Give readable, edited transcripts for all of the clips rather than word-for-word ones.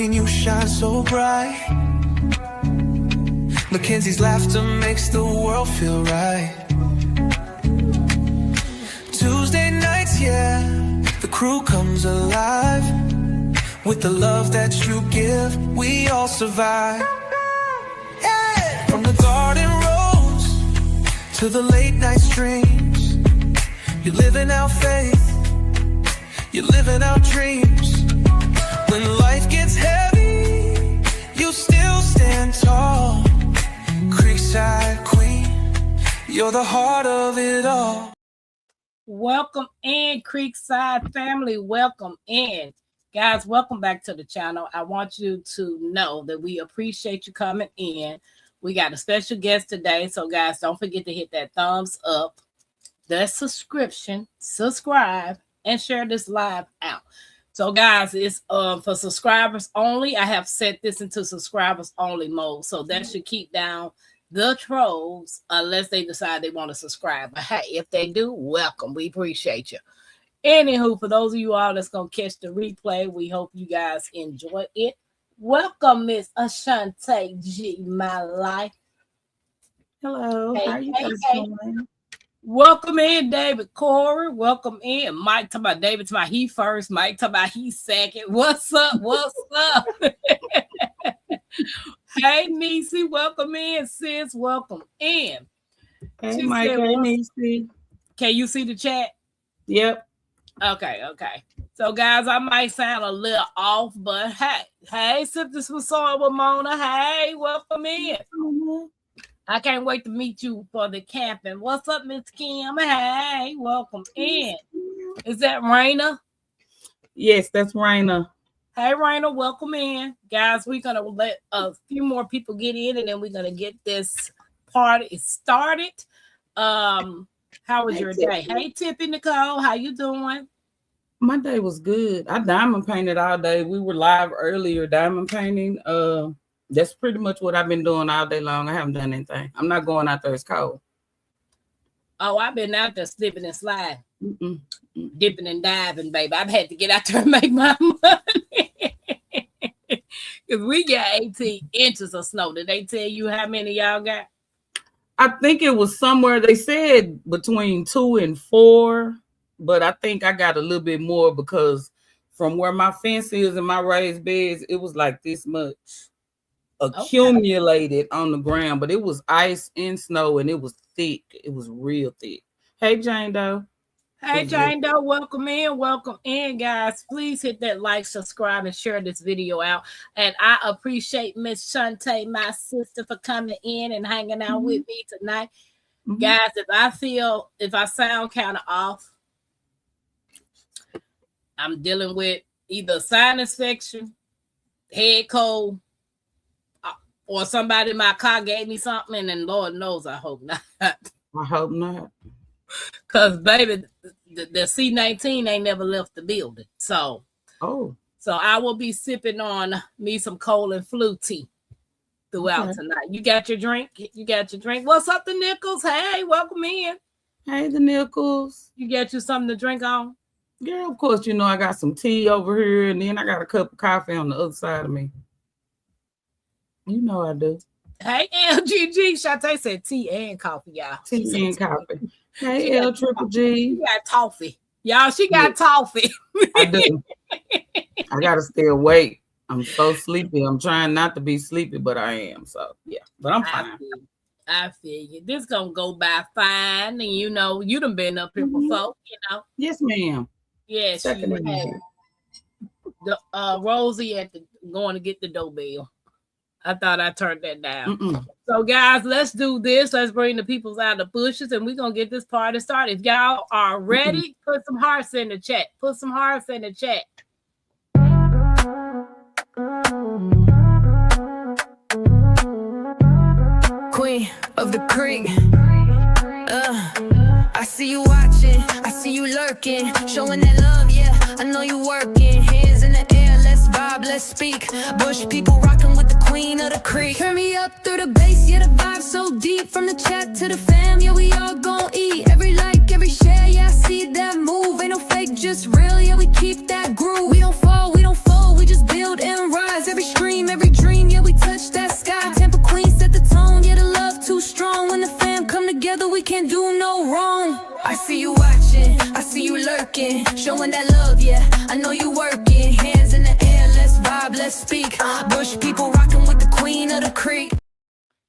me and you shine so bright. Mackenzie's laughter makes the world feel right. Tuesday nights, yeah, the crew comes alive. With the love that you give, we all survive. Yeah. From the garden rose to the late night streams, you're living out faith, you're living out dreams. When life gets heavy, you still stand tall. Creekside queen, you're the heart of it all. Welcome in, Creekside family. Welcome in. Guys, welcome back to the channel. I want you to know that we appreciate you coming in. We got a special guest today. So, guys, don't forget to hit that thumbs up, the subscription, subscribe, and share this live out. So, guys, it's for subscribers only. I have set this into subscribers only mode. So that should keep down the trolls unless they decide they want to subscribe. But hey, if they do, welcome. We appreciate you. Anywho, for those of you all that's going to catch the replay, we hope you guys enjoy it. Welcome, Miss Chante G, my life. Hello. Hey, how are you hey, guys hey. doing? Welcome in, David Corey. Welcome in. Mike talking about David talking about he first. Mike talking about he second. What's up? What's up? Hey, Niecy. Welcome in, sis. Welcome in. Hey, Mike. Hey, Niecy. Can you see the chat? Yep. Okay. So, guys, I might sound a little off, but hey, sip this with soy with Mona. Hey, welcome in. I can't wait to meet you for the camping. What's up, Miss Kim? Hey, welcome in. Is that Raina? Yes, that's Raina. Hey, Raina, welcome in. Guys, we're going to let a few more people get in, and then we're going to get this party started. How was your day? Hey, Tippy Nicole, how you doing? My day was good. I diamond painted all day. We were live earlier diamond painting. That's pretty much what I've been doing all day long. I haven't done anything. I'm not going out there. It's cold. Oh, I've been out there slipping and sliding, dipping and diving, baby. I've had to get out there and make my money because we got 18 inches of snow. Did they tell you how many y'all got? I think it was somewhere they said between 2 and 4, but I think I got a little bit more because from where my fence is and my raised beds, it was like this much accumulated on the ground, but it was ice and snow and it was thick. It was real thick. Hey, Jane Doe. Hey, Jane Doe, welcome in, guys. Please hit that like, subscribe, and share this video out. And I appreciate Miss Chante, my sister, for coming in and hanging out with me tonight. Guys, if I sound kind of off, I'm dealing with either sinus infection, head cold, or somebody in my car gave me something, and Lord knows I hope not. I hope not. Because, baby, the C-19 ain't never left the building. So I will be sipping on me some cold and flu tea throughout tonight. You got your drink? What's up, the Nichols? Hey, welcome in. Hey, the Nichols. You got you something to drink on? Yeah, of course. You know, I got some tea over here, and then I got a cup of coffee on the other side of me. You know I do. Hey, LGG. Chante said tea and coffee, y'all. Tea and coffee. Hey, L Triple G. She got toffee. Y'all, she got toffee. I do. I got to stay awake. I'm so sleepy. I'm trying not to be sleepy, but I am. So, yeah. But I'm fine. I feel you. This going to go by fine. And, you know, you done been up here before, you know. Yes, ma'am. Yes, you had the Rosie going to get the doorbell. I thought I turned that down. So, guys, let's do this. Let's bring the peoples out of the bushes, and we're going to get this party started. If y'all are ready, put some hearts in the chat. Put some hearts in the chat. Queen of the creek. I see you watching. I see you lurking. Showing that love, yeah. I know you working. Hands in the air, let's vibe, let's speak. Bush people rocking with the queen of the creek. Turn me up through the bass, yeah, the vibe so deep. From the chat to the fam, yeah, we all gon' eat. Every like, every share, yeah, I see that move. Ain't no fake, just real, yeah, we keep that groove. We don't fall, we just build and rise. Every we can't do no wrong. I see you watching, I see you lurking, showing that love, yeah. I know you working, hands in the air, let's vibe, let's speak. Bush people rocking with the queen of the creek.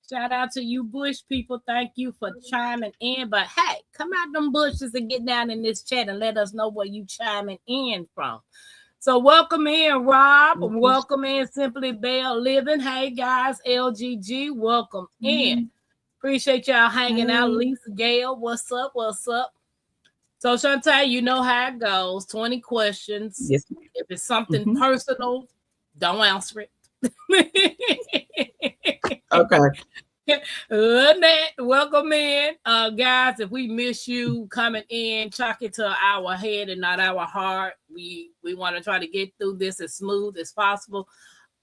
Shout out to you bush people. Thank you for chiming in. But hey, come out them bushes and get down in this chat and let us know where you chiming in from. So welcome in, Rob. Welcome in, Simply Bell Living. Hey, guys, LGG, welcome in. Appreciate y'all hanging out. Lisa Gale, what's up? What's up? So, Chante, you know how it goes. 20 questions. Yes. If it's something personal, don't answer it. Okay. Lynette, welcome in. Guys, if we miss you coming in, chalk it to our head and not our heart. We want to try to get through this as smooth as possible.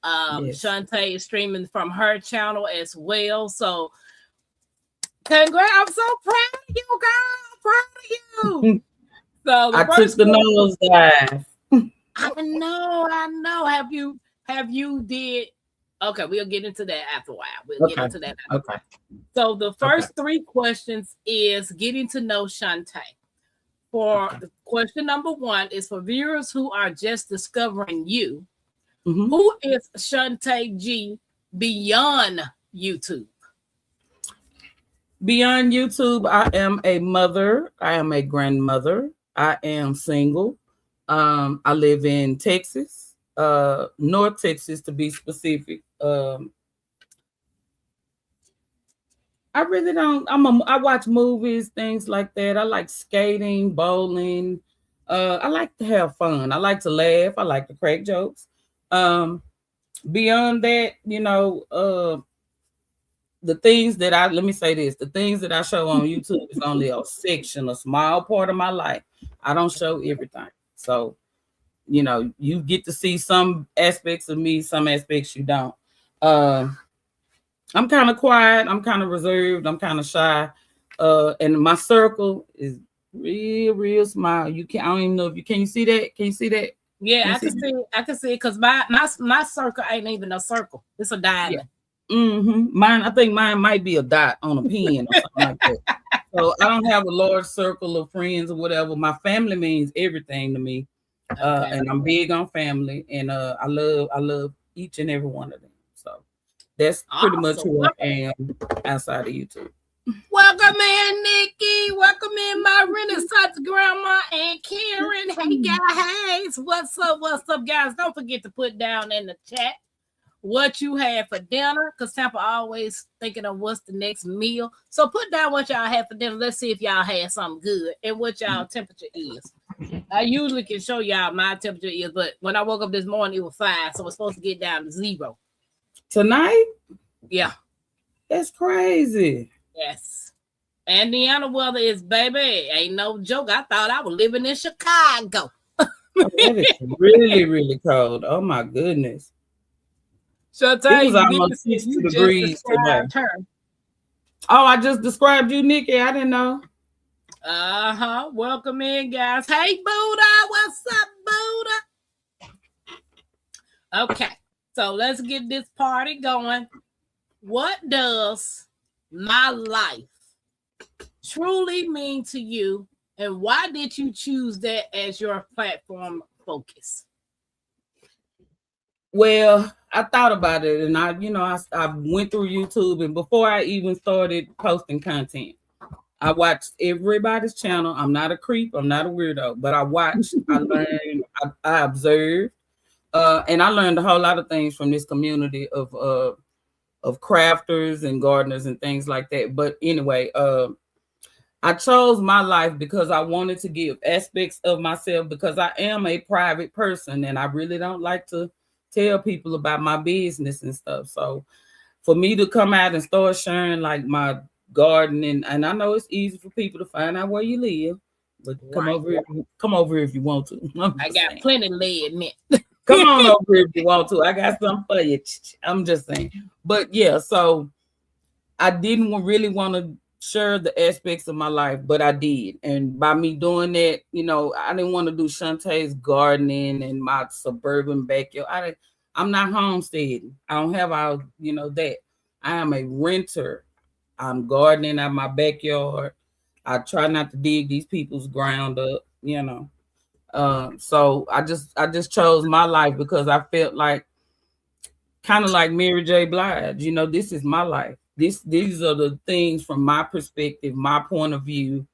Yes. Chante is streaming from her channel as well. So congrats. I'm so proud of you, girl. Proud of you. So I took the nose dive. I know. Have you did? Okay, we'll get into that after a while. We'll get into that. Okay. So the first 3 questions is getting to know Chante. For the question number 1 is for viewers who are just discovering you. Who is Chante G beyond YouTube? Beyond YouTube, I am a mother. I am a grandmother. I am single. I live in Texas, North Texas to be specific. I really don't. I watch movies, things like that. I like skating, bowling. I like to have fun. I like to laugh. I like to crack jokes. Beyond that, the things that the things that I show on YouTube is only a small part of my life. I don't show everything. So, you get to see some aspects of me, some aspects you don't. I'm kind of quiet. I'm kind of reserved. I'm kind of shy. And my circle is real small. I don't even know if can you see that? Can you see that? Yeah, I can see it because my circle ain't even a circle. It's a diamond. Yeah. I think mine might be a dot on a pen or something like that. So I don't have a large circle of friends or whatever. My family means everything to me. And I'm big on family, and I love each and every one of them. So that's pretty much who I am outside of YouTube. Welcome in, Nikki. Welcome in, my Renaissance grandma and Karen. Hey guys, what's up, guys? Don't forget to put down in the chat what you had for dinner, because Tampa always thinking of what's the next meal. So put down what y'all had for dinner. Let's see if y'all had something good and what y'all temperature is. I usually can show y'all my temperature is, but when I woke up this morning, it was 5, so it's supposed to get down to 0. Tonight? Yeah. That's crazy. Yes. Indiana weather is, baby, ain't no joke. I thought I was living in Chicago. That is really, really cold. Oh my goodness. So it was almost 60 degrees today. Oh, I just described you, Nikki. I didn't know. Welcome in, guys. Hey, Buddha. What's up, Buddha? Okay, so let's get this party going. What does my life truly mean to you, and why did you choose that as your platform focus? Well, I thought about it, and I went through YouTube, and before I even started posting content, I watched everybody's channel. I'm not a creep. I'm not a weirdo, but I watched, I learned, I observed, and I learned a whole lot of things from this community of crafters and gardeners and things like that. But anyway, I chose my life because I wanted to give aspects of myself, because I am a private person and I really don't like to tell people about my business and stuff. So for me to come out and start sharing like my gardening, and I know it's easy for people to find out where you live, but come over here if you want to. I got plenty of lead, man. Come on over if you want to. I got something for you. I'm just saying. But yeah, so I didn't really want to share the aspects of my life, but I did. And by me doing that, I didn't want to do Chante's gardening and my suburban backyard. I'm not homesteading. I don't have all, that. I am a renter. I'm gardening out my backyard. I try not to dig these people's ground up, you know. So I just chose my life because I felt like kind of like Mary J. Blige, you know, this is my life. These are the things from my perspective, my point of view,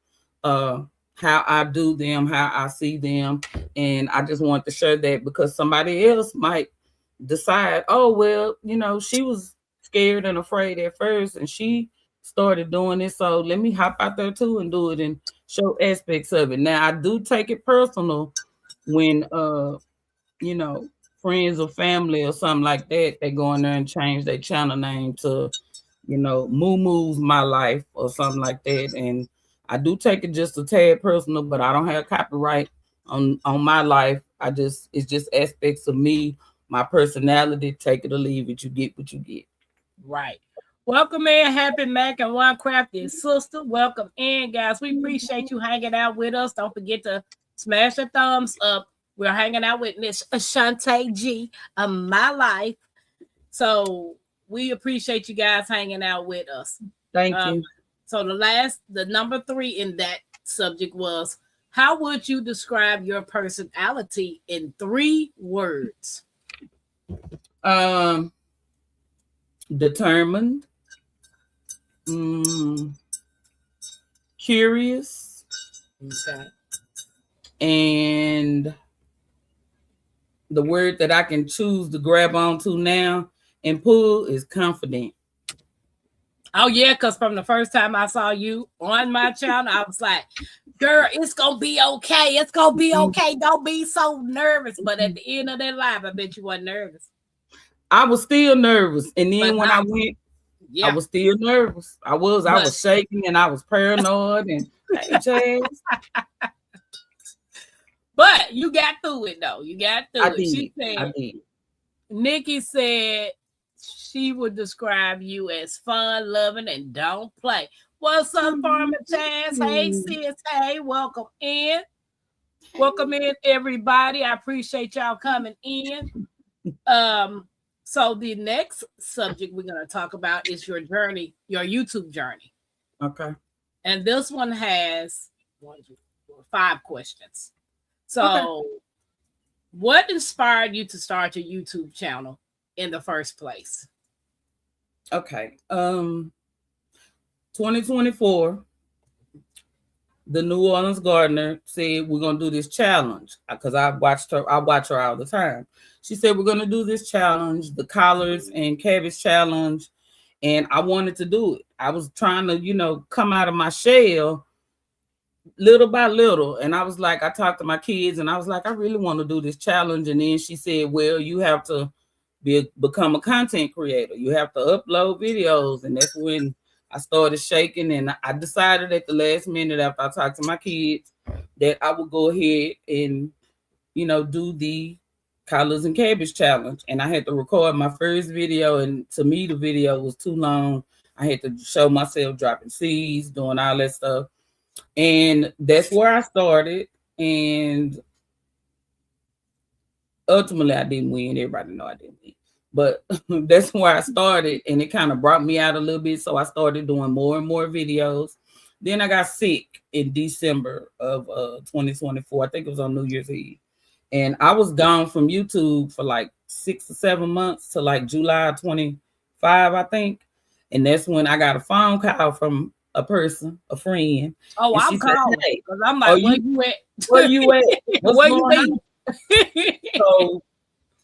how I do them, how I see them. And I just want to share that because somebody else might decide, oh, well, you know, she was scared and afraid at first and she started doing it. So let me hop out there too and do it and show aspects of it. Now I do take it personal when you know, friends or family or something like that, they go in there and change their channel name to, you know, Moo Moo's My Life or something like that. And I do take it just a tad personal, but I don't have copyright on my life. It's just aspects of me, my personality. Take it or leave it. You get what you get. Right. Welcome in, Happy Mac and One Crafty Sister. Welcome in, guys. We appreciate you hanging out with us. Don't forget to smash the thumbs up. We're hanging out with Miss Chante G of My Life. So we appreciate you guys hanging out with us. Thank you. So the number 3 in that subject was, how would you describe your personality in 3 words? Determined, curious, Okay. and the word that I can choose to grab onto now and pull is confident. Oh, yeah, because from the first time I saw you on my channel, I was like, girl, it's going to be okay. It's going to be okay. Don't be so nervous. But at the end of that live, I bet you weren't nervous. I was still nervous. And then when I went, yeah, I was still nervous. I was shaking and I was paranoid. And hey, Chaz. But you got through it, though. You got through it. She said, I did. Nikki said she would describe you as fun, loving, and don't play. What's up, Farmer Chaz? Hey, sis. Hey, welcome in. Welcome in, everybody. I appreciate y'all coming in. So the next subject we're going to talk about is your journey, your YouTube journey. Okay. And this one has 5 questions. So what inspired you to start your YouTube channel in the first place? Okay. 2024, the New Orleans gardener said we're gonna do this challenge because I watch her all the time. She said we're gonna do this challenge, the collards and cabbage challenge, and I wanted to do it. I was trying to, you know, come out of my shell little by little, and I was like, I talked to my kids, and I was like, I really want to do this challenge. And then she said, well, you have to become a content creator. You have to upload videos, and that's when I started shaking, and I decided at the last minute after I talked to my kids that I would go ahead and, you know, do the collards and cabbage challenge. And I had to record my first video, and to me, the video was too long. I had to show myself dropping seeds, doing all that stuff. And that's where I started. And ultimately, I didn't win. Everybody know I didn't win. But that's where I started, and it kind of brought me out a little bit. So I started doing more and more videos. Then I got sick in December of 2024. I think it was on New Year's Eve. And I was gone from YouTube for like 6 or 7 months to like July 25, I think. And that's when I got a phone call from a person, a friend. Oh, I'm calling because I'm like, where you at? Where you at? Where you been? So,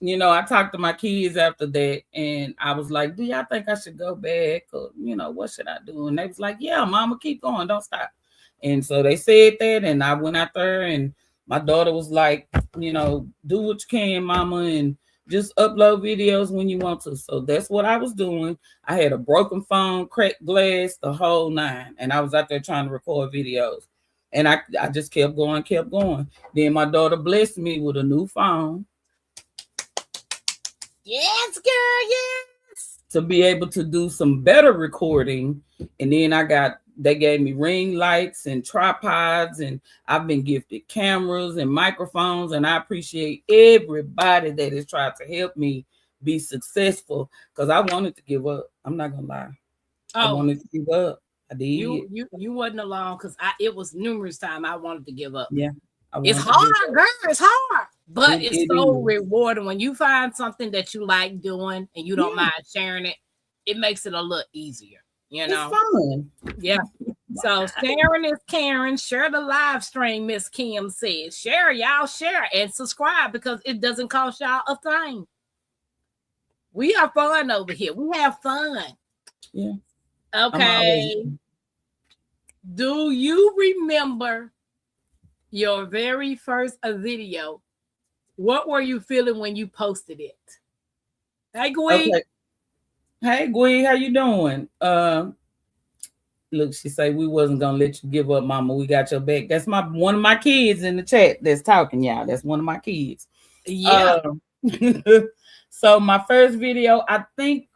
you know, I talked to my kids after that, and I was like, do y'all think I should go back? Or, you know, what should I do? And they was like, yeah, mama, keep going. Don't stop. And so they said that, and I went out there, and my daughter was like, you know, do what you can, mama, and just upload videos when you want to. So that's what I was doing. I had a broken phone, cracked glass, the whole 9. And I was out there trying to record videos. And I just kept going. Then my daughter blessed me with a new phone. Yes, girl, yes. To be able to do some better recording. And then they gave me ring lights and tripods, and I've been gifted cameras and microphones, and I appreciate everybody that has tried to help me be successful because I wanted to give up. I'm not gonna lie. I wanted to give up. I did. You wasn't alone, because it was numerous times I wanted to give up. Yeah. It's hard, girl. It's hard. But it's so is. rewarding when you find something that you like doing and you don't mind sharing it. It makes it a little easier, you know. It's fun. Yeah. So sharing is caring. Share the live stream, Miss Kim says. Share, y'all, share and subscribe, because it doesn't cost y'all a thing. We are fun over here. We have fun. Yeah. Okay. Do you remember your very first video? What were you feeling when you posted it? Hey, Gwen. Okay. Hey, Gwen, how you doing? Look, she say we wasn't gonna let you give up, Mama. We got your back. That's one of my kids in the chat that's talking, y'all. That's one of my kids. Yeah. So my first video, I think,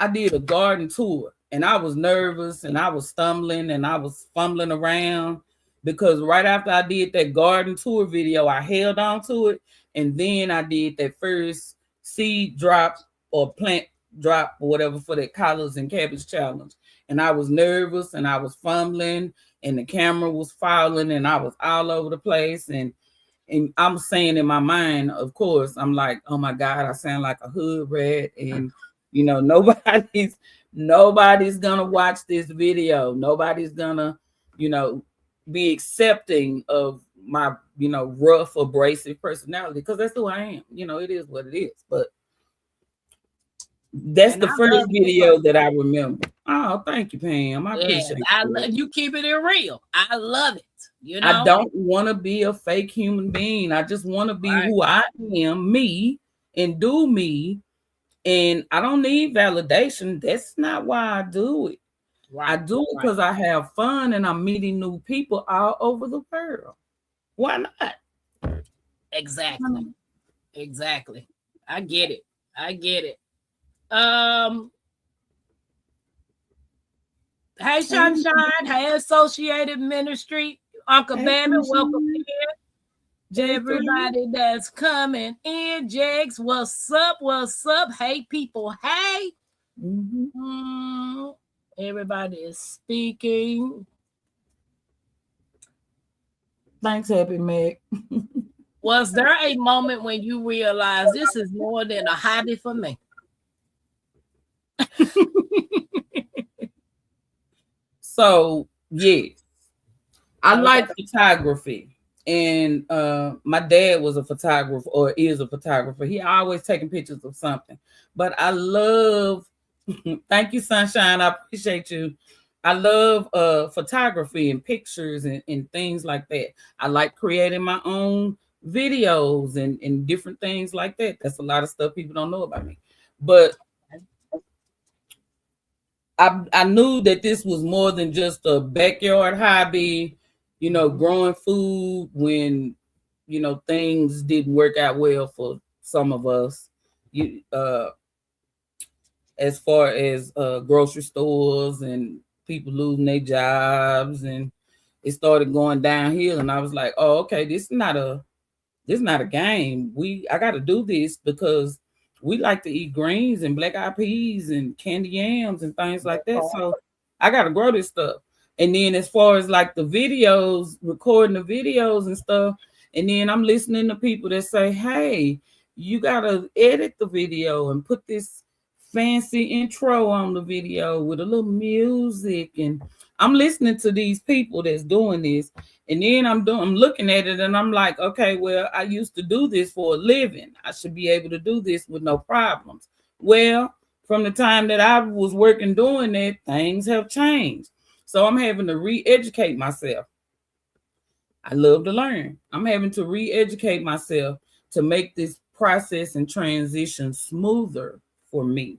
I did a garden tour, and I was nervous, and I was stumbling, and I was fumbling around, because right after I did that garden tour video, I held on to it, and then I did that first seed drop or plant drop or whatever for that collards and cabbage challenge, and I was nervous, and I was fumbling, and the camera was falling, and I was all over the place, and I'm saying in my mind, of course, I'm like, oh my God, I sound like a hood rat, and nobody's gonna watch this video. Nobody's gonna, be accepting of my, rough, abrasive personality, because that's who I am. It is what it is. But that's the first video that I remember. Oh, thank you, Pam. I appreciate it. I love you keeping it real. I love it. I don't want to be a fake human being. I just want to be who I am, me, and do me. And I don't need validation. That's not why I do it. Right. I do it because I have fun, and I'm meeting new people all over the world. Why not? Exactly. I get it. Hey, Sunshine. Hey, Associated Ministry. Uncle Baby, welcome in. Everybody that's coming in. Jags, what's up? Hey, people. Hey. Everybody is speaking. Thanks, Happy Meg. Was there a moment when you realized this is more than a hobby for me? So, yes. I like photography. And my dad was a photographer, or is a photographer. He always taking pictures of something. But I love, thank you, Sunshine. I appreciate you. I love photography and pictures and things like that. I like creating my own videos and different things like that. That's a lot of stuff people don't know about me. But I knew that this was more than just a backyard hobby, growing food when, things didn't work out well for some of us. As far as grocery stores and people losing their jobs, and it started going downhill. And I was like, oh, okay, this is not a game. I got to do this because we like to eat greens and black eyed peas and candy yams and things like that. So I got to grow this stuff. And then as far as like the videos, recording the videos and stuff, and then I'm listening to people that say, hey, you got to edit the video and put this fancy intro on the video with a little music. And I'm listening to these people that's doing this. And then I'm looking at it and I'm like, okay, well, I used to do this for a living. I should be able to do this with no problems. Well, from the time that I was working doing that, things have changed. So I'm having to re-educate myself. I love to learn. I'm having to re-educate myself to make this process and transition smoother for me,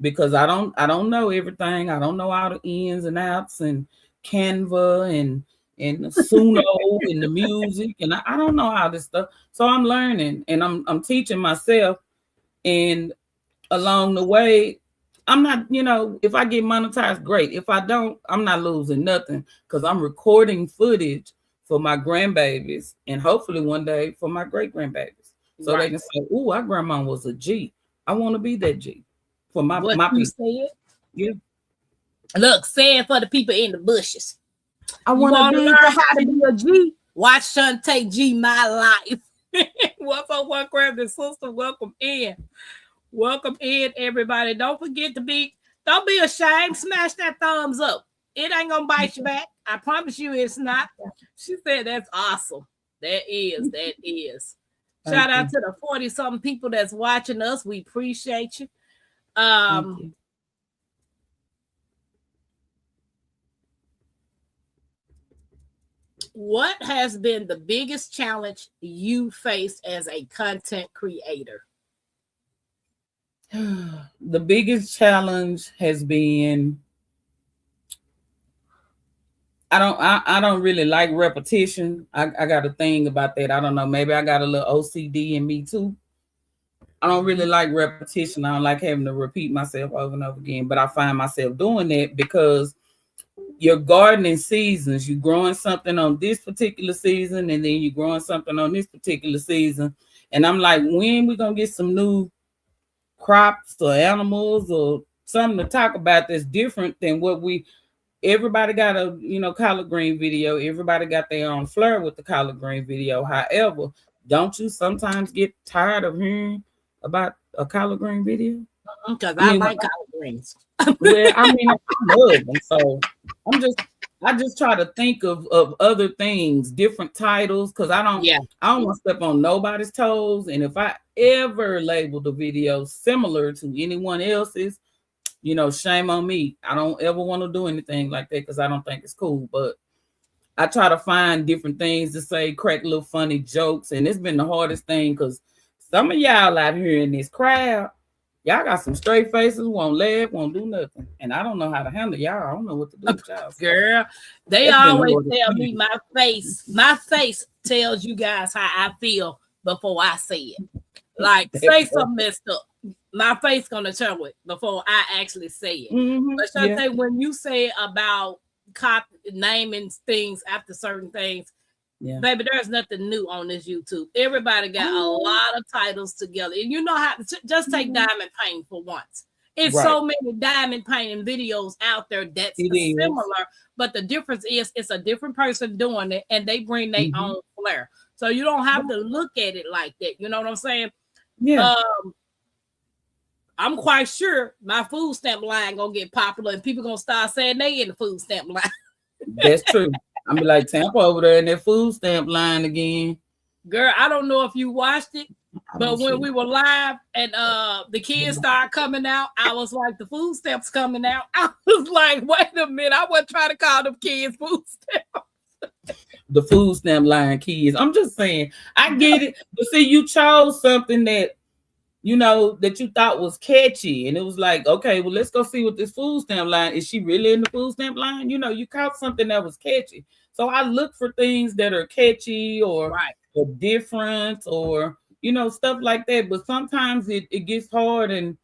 because I don't know everything. I don't know all the ins and outs and Canva and the Suno and the music, and I don't know all this stuff. So I'm learning and I'm teaching myself. And along the way, I'm not, if I get monetized, great. If I don't, I'm not losing nothing, because I'm recording footage for my grandbabies and hopefully one day for my great grandbabies. So they can say, "Ooh, our grandma was a G. I want to be that G." For my what people. You said, Yeah. Look, say it for the people in the bushes. I want to learn how to be a G. Watch Chante G My Life. What's up, one crab and sister? Welcome in. Welcome in, everybody. Don't forget don't be ashamed. Smash that thumbs up. It ain't gonna bite you back. I promise you it's not. She said that's awesome. That is. Shout out to the 40-something people that's watching us. We appreciate you. What has been the biggest challenge you faced as a content creator? The biggest challenge has been I don't really like repetition. I got a thing about that. I don't know. Maybe I got a little OCD in me too. I don't really like repetition. I don't like having to repeat myself over and over again. But I find myself doing that because your gardening seasons, you're growing something on this particular season, and then you're growing something on this particular season. And I'm like, when we gonna get some new crops or animals or something to talk about that's different than what everybody got a collard green video. Everybody got their own flair with the collard green video. However, don't you sometimes get tired of hearing about a collard green video? Because I like collard greens. Well, I love them. So I just try to think of other things, different titles, because I don't want to step on nobody's toes. And if I ever label the video similar to anyone else's, shame on me. I don't ever want to do anything like that because I don't think it's cool. But I try to find different things to say, crack little funny jokes. And it's been the hardest thing because some of y'all out here in this crowd, y'all got some straight faces, won't laugh, won't do nothing. And I don't know how to handle y'all. I don't know what to do with y'all. Girl, they always tell me my face tells you guys how I feel before I say it. Like, say something messed up. My face gonna tell it before I actually say it. Mm-hmm. But Chante, when you say about naming things after certain things, baby, there's nothing new on this YouTube. Everybody got a lot of titles together, and you know how to just take diamond painting for once. It's so many diamond painting videos out there that's similar, but the difference is it's a different person doing it, and they bring their own flair. So you don't have to look at it like that. You know what I'm saying? Yeah. I'm quite sure my food stamp line gonna get popular, and people gonna start saying they in the food stamp line. That's true. I'm be like Tampa over there in that food stamp line again. Girl, I don't know if you watched it, but when we were live and the kids started coming out, I was like, the food stamps coming out. I was like, wait a minute, I wasn't trying to call them kids food stamps. The food stamp line kids. I'm just saying, I get it. But see, you chose something that that you thought was catchy. And it was like, okay, well, let's go see what this food stamp line, is she really in the food stamp line? You caught something that was catchy. So I look for things that are catchy or different or, stuff like that. But sometimes it gets hard and,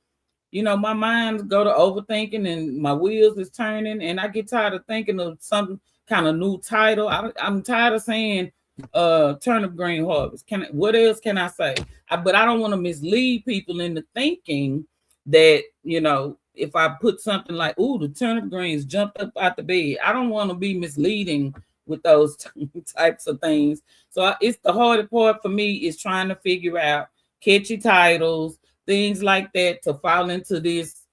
my mind go to overthinking and my wheels is turning and I get tired of thinking of some kind of new title. I'm tired of saying turnip green harvest. What else can I say? But I don't want to mislead people into thinking that, if I put something like, ooh, the turnip greens jumped up out the bed. I don't want to be misleading with those types of things. So it's the hardest part for me is trying to figure out catchy titles, things like that to fall into this,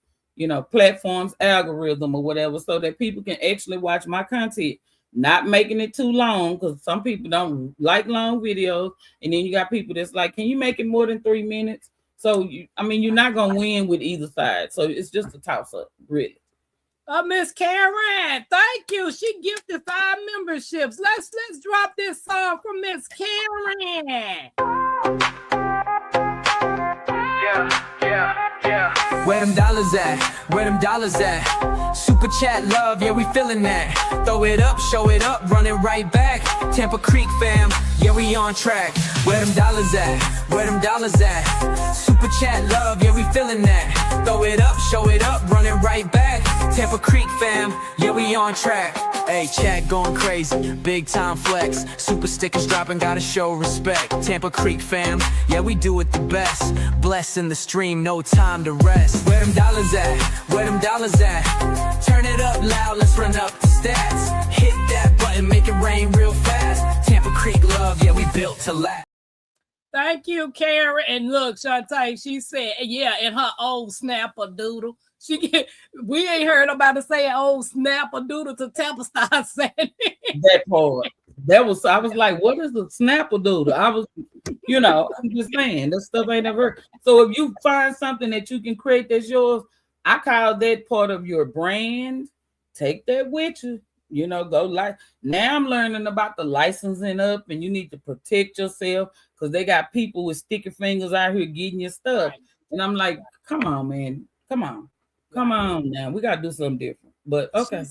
platform's algorithm or whatever, so that people can actually watch my content. Not making it too long because some people don't like long videos, and then you got people that's like, can you make it more than 3 minutes? So you're not gonna win with either side. So it's just a toss up, really. Miss Karen, thank you. She gifted 5 memberships. Let's drop this song from Miss Karen. Yeah. Where them dollars at? Where them dollars at? Super chat love, yeah, we feeling that. Throw it up, show it up, run it right back. Tampa Creek fam, yeah, we on track. Where them dollars at? Where them dollars at? Super chat love, yeah, we feeling that. Throw it up, show it up, run it right back. Tampa Creek fam, yeah, we on track. Hey, chat going crazy, big time flex. Super stickers dropping, gotta show respect. Tampa Creek fam, yeah, we do it the best. Blessing the stream, no time to rest. Where them dollars at? Where them dollars at? Turn it up loud, let's run up the stats. Hit that button, make it rain real fast. Tampa Creek love, yeah, we built to last. Thank you, Karen. And look, Chante, she said, yeah, in her old snapper doodle. We ain't heard nobody say old snapper doodle to Tampa start saying it. That part. I was like, what is a snapper doodle? I was, I'm just saying, this stuff ain't ever. So if you find something that you can create that's yours, I call that part of your brand. Take that with you. Go like. Now I'm learning about the licensing up, and you need to protect yourself because they got people with sticky fingers out here getting your stuff. Right. And I'm like, come on, man. Come on now. We got to do something different. But okay.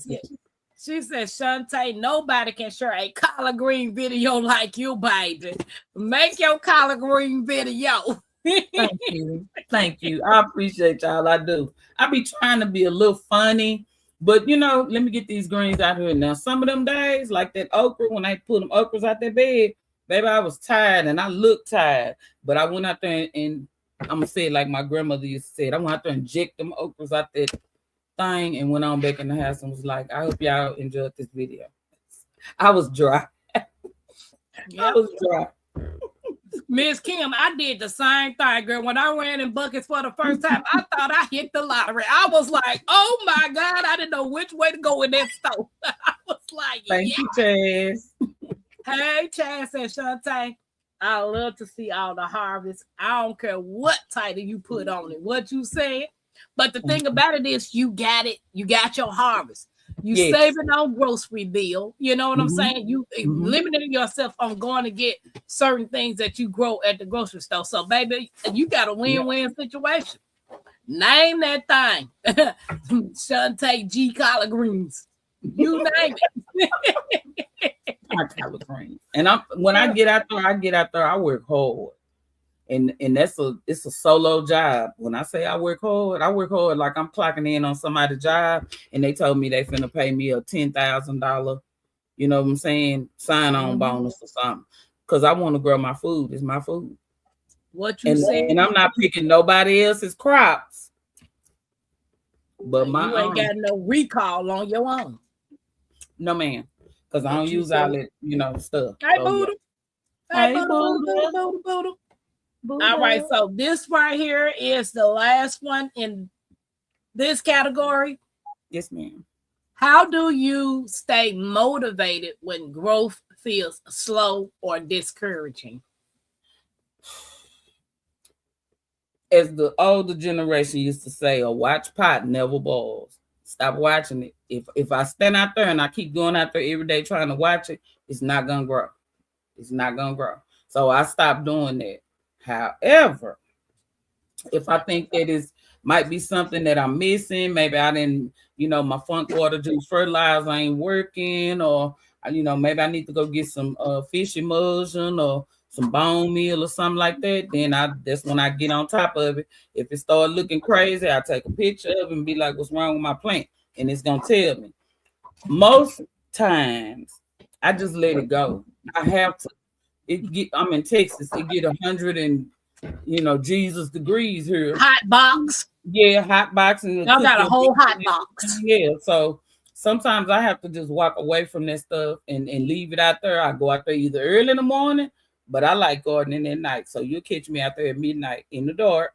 She said, Chante, nobody can share a collard green video like you, baby. Make your collard green video. Thank you. I appreciate y'all. I do. I be trying to be a little funny, but let me get these greens out here now. Some of them days, like that okra, when I put them okras out that bed, baby, I was tired and I looked tired, but I went out there and I'm gonna say it like my grandmother used to say it. I went out there and inject them okras out that thing and went on back in the house and was like, I hope y'all enjoyed this video. I was dry. I was dry. Miss Kim, I did the same thing, girl. When I ran in buckets for the first time, I thought I hit the lottery. I was like, oh my God, I didn't know which way to go in that store. I was like, thank you, Chaz. Hey, Chaz and Chante, I love to see all the harvest. I don't care what title you put on it, what you said. But the thing about it is you got it. You got your harvest. You saving on grocery bill. You know what I'm saying? You limiting yourself on going to get certain things that you grow at the grocery store. So, baby, you got a win-win situation. Name that thing. Chante G collard greens. You name it. Collard greens. And when I get out there, I work hard. And it's a solo job. When I say I work hard like I'm clocking in on somebody's job and they told me they finna pay me a $10,000, you know what I'm saying, sign-on bonus or something. Because I want to grow my food. It's my food. What you said. And I'm not picking nobody else's crops. But you ain't got no recall on your own. No, man. Because I don't use all that, stuff. Hey, Boodle. Hey, Boodle. All right, so this right here is the last one in this category. Yes, ma'am. How do you stay motivated when growth feels slow or discouraging? As the older generation used to say, a watch pot never boils. Stop watching it. If I stand out there and I keep going out there every day trying to watch it, it's not gonna grow. It's not gonna grow. So I stopped doing that. However, if I think that it might be something that I'm missing, maybe I didn't, my funk water juice fertilizer ain't working, or maybe I need to go get some fish emulsion or some bone meal or something like that, then that's when I get on top of it. If it start looking crazy, I take a picture of it and be like, what's wrong with my plant? And it's gonna tell me. Most times I just let it go. I have to. I'm in Texas. It get 100 and Jesus degrees here. Hot box. Yeah, hot box. And y'all got a whole hot box. Yeah. So sometimes I have to just walk away from that stuff and leave it out there. I go out there either early in the morning, but I like gardening at night. So you'll catch me out there at midnight in the dark.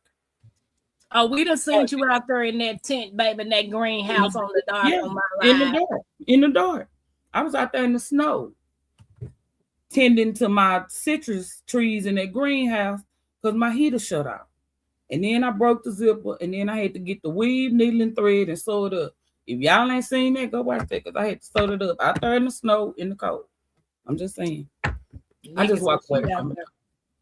Oh, we done seen you out there in that tent, baby, in that greenhouse on the dark. Yeah, on my ride. In the dark. I was out there in the snow, tending to my citrus trees in that greenhouse because my heater shut off. And then I broke the zipper, and then I had to get the weave, needle, and thread and sew it up. If y'all ain't seen that, go watch that because I had to sew it up out there in the snow, in the cold. I'm just saying. I just walked away from it.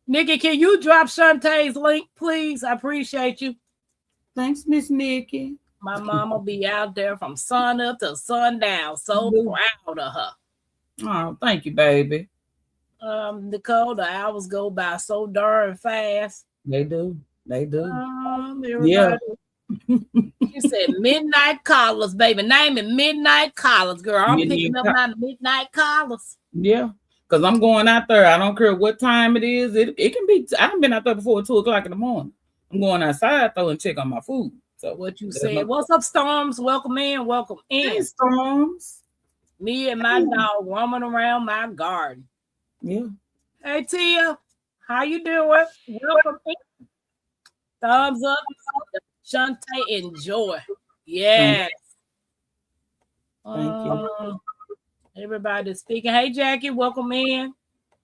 Nikki, can you drop Chante's link, please? I appreciate you. Thanks, Miss Nikki. My mama be out there from sun up to sundown. So proud of her. Oh, thank you, baby. Nicole, the hours go by so darn fast. They do. Everybody. You said midnight callers, baby. Name it midnight callers, girl. I'm picking up my midnight callers. Yeah, because I'm going out there. I don't care what time it is. It can be. I haven't been out there before 2:00 in the morning. I'm going outside though and check on my food. So what you said? What's up, Storms? Welcome in. Welcome in. Hey, Storms. Me and my dog roaming around my garden. Yeah. Hey Tia, how you doing? Welcome in. Thumbs up. Chante, enjoy. Yes. Thank you. Everybody speaking. Hey, Jackie, welcome in.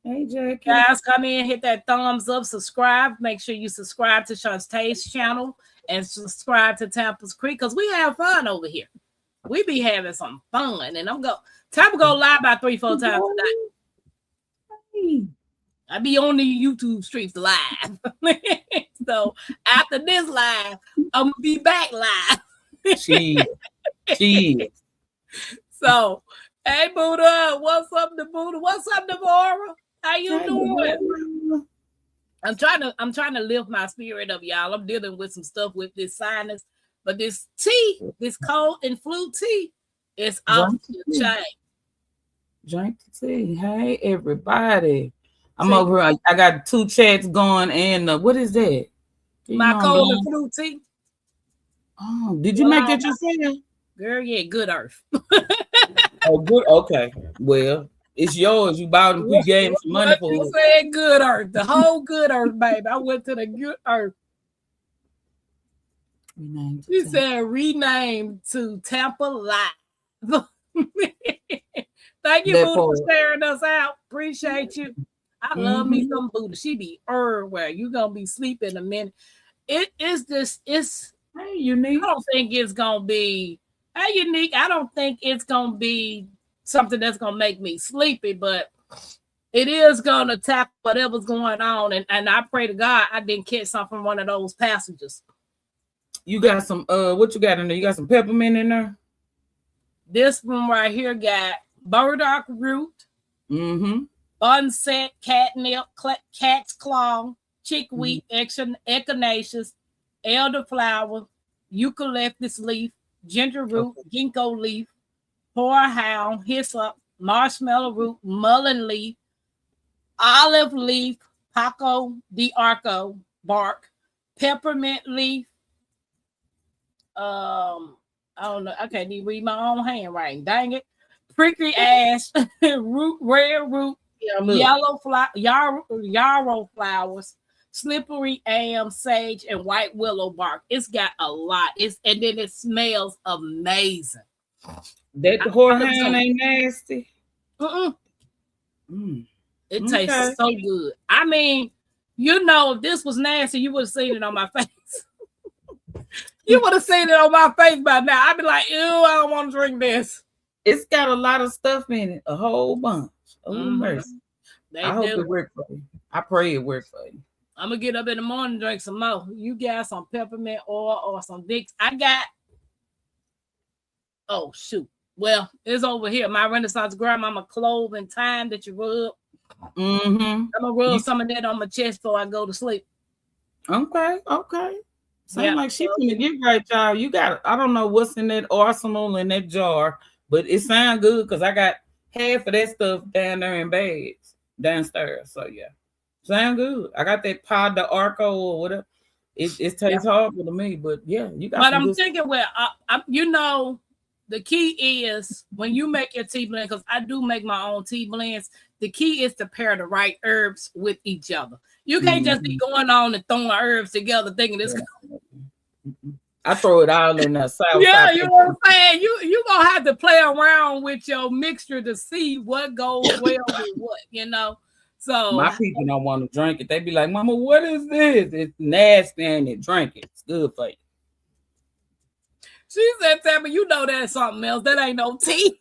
Hey, Jackie. Guys, come in, hit that thumbs up, subscribe. Make sure you subscribe to Chante's channel and subscribe to Tampa's Creek because we have fun over here. We be having some fun. And Tampa go live about 3-4 times a day. I be on the YouTube streets live. So after this live, I'm gonna be back live. She is. So, hey Buddha, what's up, the Buddha? What's up, Deborah? How you doing? I'm trying to lift my spirit up, y'all. I'm dealing with some stuff with this sinus, but this tea, this cold and flu tea, is off the chain. Drink the tea. Hey, everybody. I'm over here. I got 2 chats going, and what is that? My cold and flu tea. Oh, did you make that yourself? Girl, yeah, Good Earth. Oh, good. Okay. Well, it's yours. You bought them. We gave them some money for it. You said Good Earth. The whole Good Earth, baby. I went to the Good Earth. You said rename to Tampa Live. Thank you, Buddha, for sharing us out. Appreciate you. I love me some Buddha. She be everywhere. You gonna be sleeping in a minute. It's hey, unique. I don't think it's gonna be unique. I don't think it's gonna be something that's gonna make me sleepy, but it is gonna tap whatever's going on. And I pray to God I didn't catch something from one of those passengers. You got some what you got in there? You got some peppermint in there? This one right here got burdock root, bunset, catnip, cat's claw, chickweed, echinacea, elderflower, eucalyptus leaf, ginger root, ginkgo leaf, horehound, hyssop, marshmallow root, mullein leaf, olive leaf, paco de arco bark, peppermint leaf. I don't know. I can't even read my own handwriting. Dang it. Prickly ash, root, rare root, yellow yarrow flowers, slippery elm, sage, and white willow bark. It's got a lot. And then it smells amazing. That horehound ain't nasty. It tastes so good. I mean, if this was nasty, you would have seen it on my face. You would have seen it on my face by now. I'd be like, ew, I don't want to drink this. It's got a lot of stuff in it, a whole bunch. Oh, mercy. I hope it works for you. I pray it works for you. I'm going to get up in the morning and drink some more. You got some peppermint oil or some Vicks. Oh, shoot. Well, it's over here. My Renaissance grandmama clove and thyme that you rub. I'm going to rub some of that on my chest before I go to sleep. Okay. Sound like she's gonna get right, y'all. You got, I don't know what's in that arsenal in that jar, but it sounds good because I got half of that stuff down there in bags downstairs. So yeah, sound good. I got that pod de arco or whatever. It tastes horrible to me, but yeah, you got. But I'm thinking, the key is when you make your tea blend, because I do make my own tea blends. The key is to pair the right herbs with each other. You can't just be going on and throwing herbs together thinking this. I throw it all in the south. Yeah, you know what I'm saying? You gonna have to play around with your mixture to see what goes well with what, So my people don't want to drink it. They be like, Mama, what is this? It's nasty and it drink it. It's good for you. She said, Tampa, that's something else. That ain't no tea.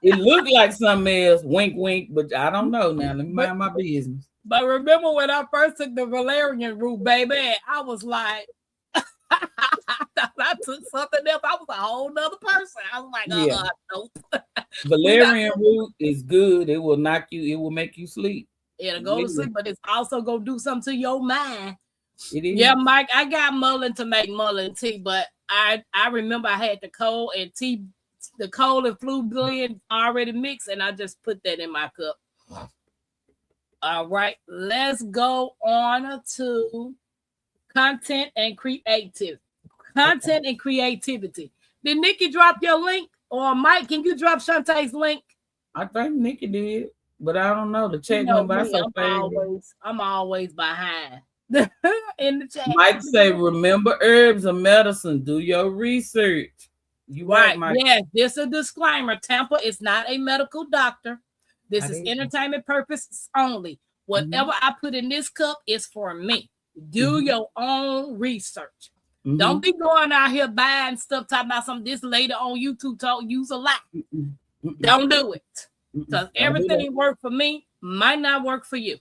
It looked like something else, wink, wink, but I don't know now. Let me mind my business. But remember when I first took the valerian root, baby, I was like, I took something else. I was a whole nother person. I was like, Yeah. nope. Valerian root is good. It will knock you. It will make you sleep. It'll go to sleep, but it's also gonna do something to your mind. It is. Yeah, Mike, I got mullein to make mullein tea, but I remember I had the cold and tea, the cold and flu blend already mixed, and I just put that in my cup. All right, let's go on to content and creativity. Content and creativity. Did Nikki drop your link? Or Mike, can you drop Chante's link? I think Nikki did, but I don't know the chat number. I'm always behind in the chat. Mike say, remember herbs and medicine. Do your research. You right, Mike. Yes, this is a disclaimer. Tampa is not a medical doctor. This is entertainment purposes only. Whatever I put in this cup is for me. Do your own research. Don't be going out here buying stuff, talking about something this lady on YouTube told use a lot. Don't do it. Because everything worked for me might not work for you.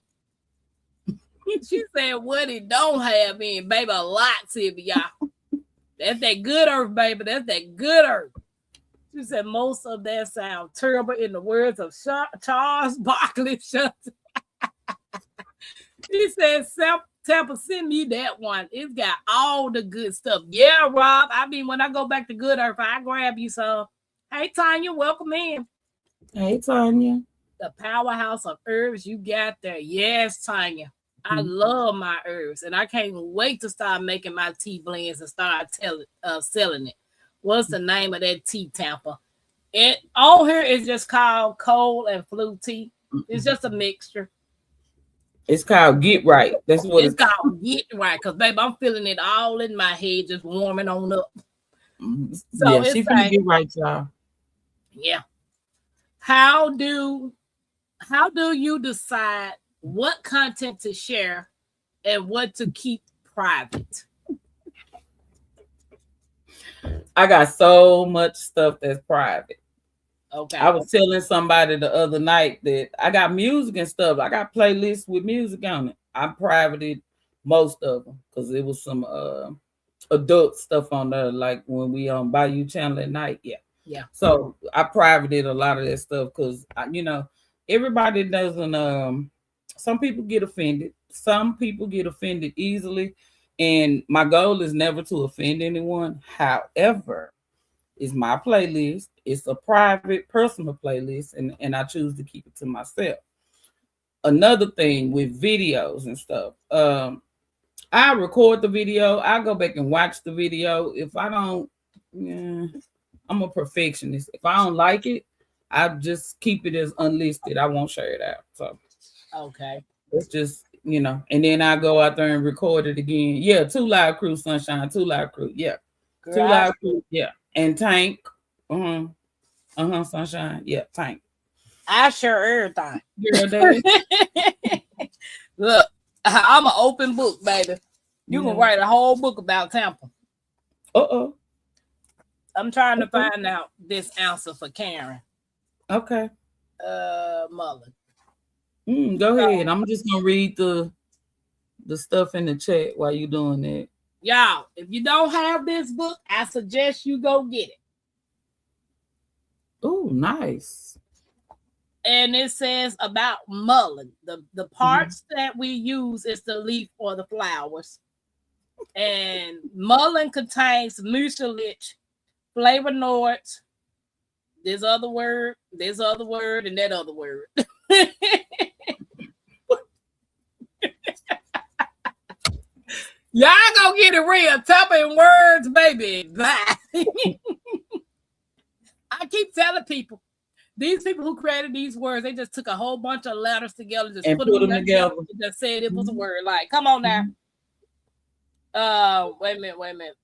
She said, what it don't have in, baby, a lot, Sylvia, y'all. That's that good earth, baby. That's that good earth. She said, most of that sound terrible in the words of Charles Barkley. She said, Tampa, send me that one. It's got all the good stuff. Yeah, Rob. I mean, when I go back to Good Earth, I grab you some. Hey, Tanya, welcome in. Hey, Tanya. The powerhouse of herbs you got there. Yes, Tanya. I love my herbs, and I can't wait to start making my tea blends and start selling it. What's the name of that tea, Tampa? It all here is just called cold and flu tea. It's just a mixture. It's called Get Right. That's what it's called. Get Right, because baby, I'm feeling it all in my head, just warming on up. So yeah, she finna get right, y'all. Yeah. How do you decide what content to share and what to keep private? I got so much stuff that's private. Okay. I was telling somebody the other night that I got music and stuff. I got playlists with music on it. I privated most of them because it was some adult stuff on there, like when we on Bayou Channel at night. Yeah. So I privated a lot of that stuff because everybody doesn't. Some people get offended. Some people get offended easily, and my goal is never to offend anyone. However, it's my playlist. It's a private, personal playlist, and I choose to keep it to myself. Another thing with videos and stuff, I record the video. I go back and watch the video. If I don't, I'm a perfectionist. If I don't like it, I just keep it as unlisted. I won't share it out. So, okay, it's just and then I go out there and record it again. Yeah, 2 Live Crew, Sunshine, 2 Live Crew. Yeah, 2 Live Crew. Yeah, and Tank. Sunshine. Yeah, Tank. I share everything. Look, I'm an open book, baby. You can write a whole book about Tampa. I'm trying to find out this answer for Karen. Okay. Mullen. Go ahead. I'm just gonna read the stuff in the chat while you're doing that. Y'all, if you don't have this book, I suggest you go get it. Oh, nice. And it says about mullein. The parts that we use is the leaf or the flowers. And mullein contains mucilage, flavonoids, this other word, and that other word. Y'all gonna get it real. Tapping words, baby. Bye. I keep telling people, these people who created these words, they just took a whole bunch of letters together, just put them together, and just said it was a word. Like, come on now. Wait a minute.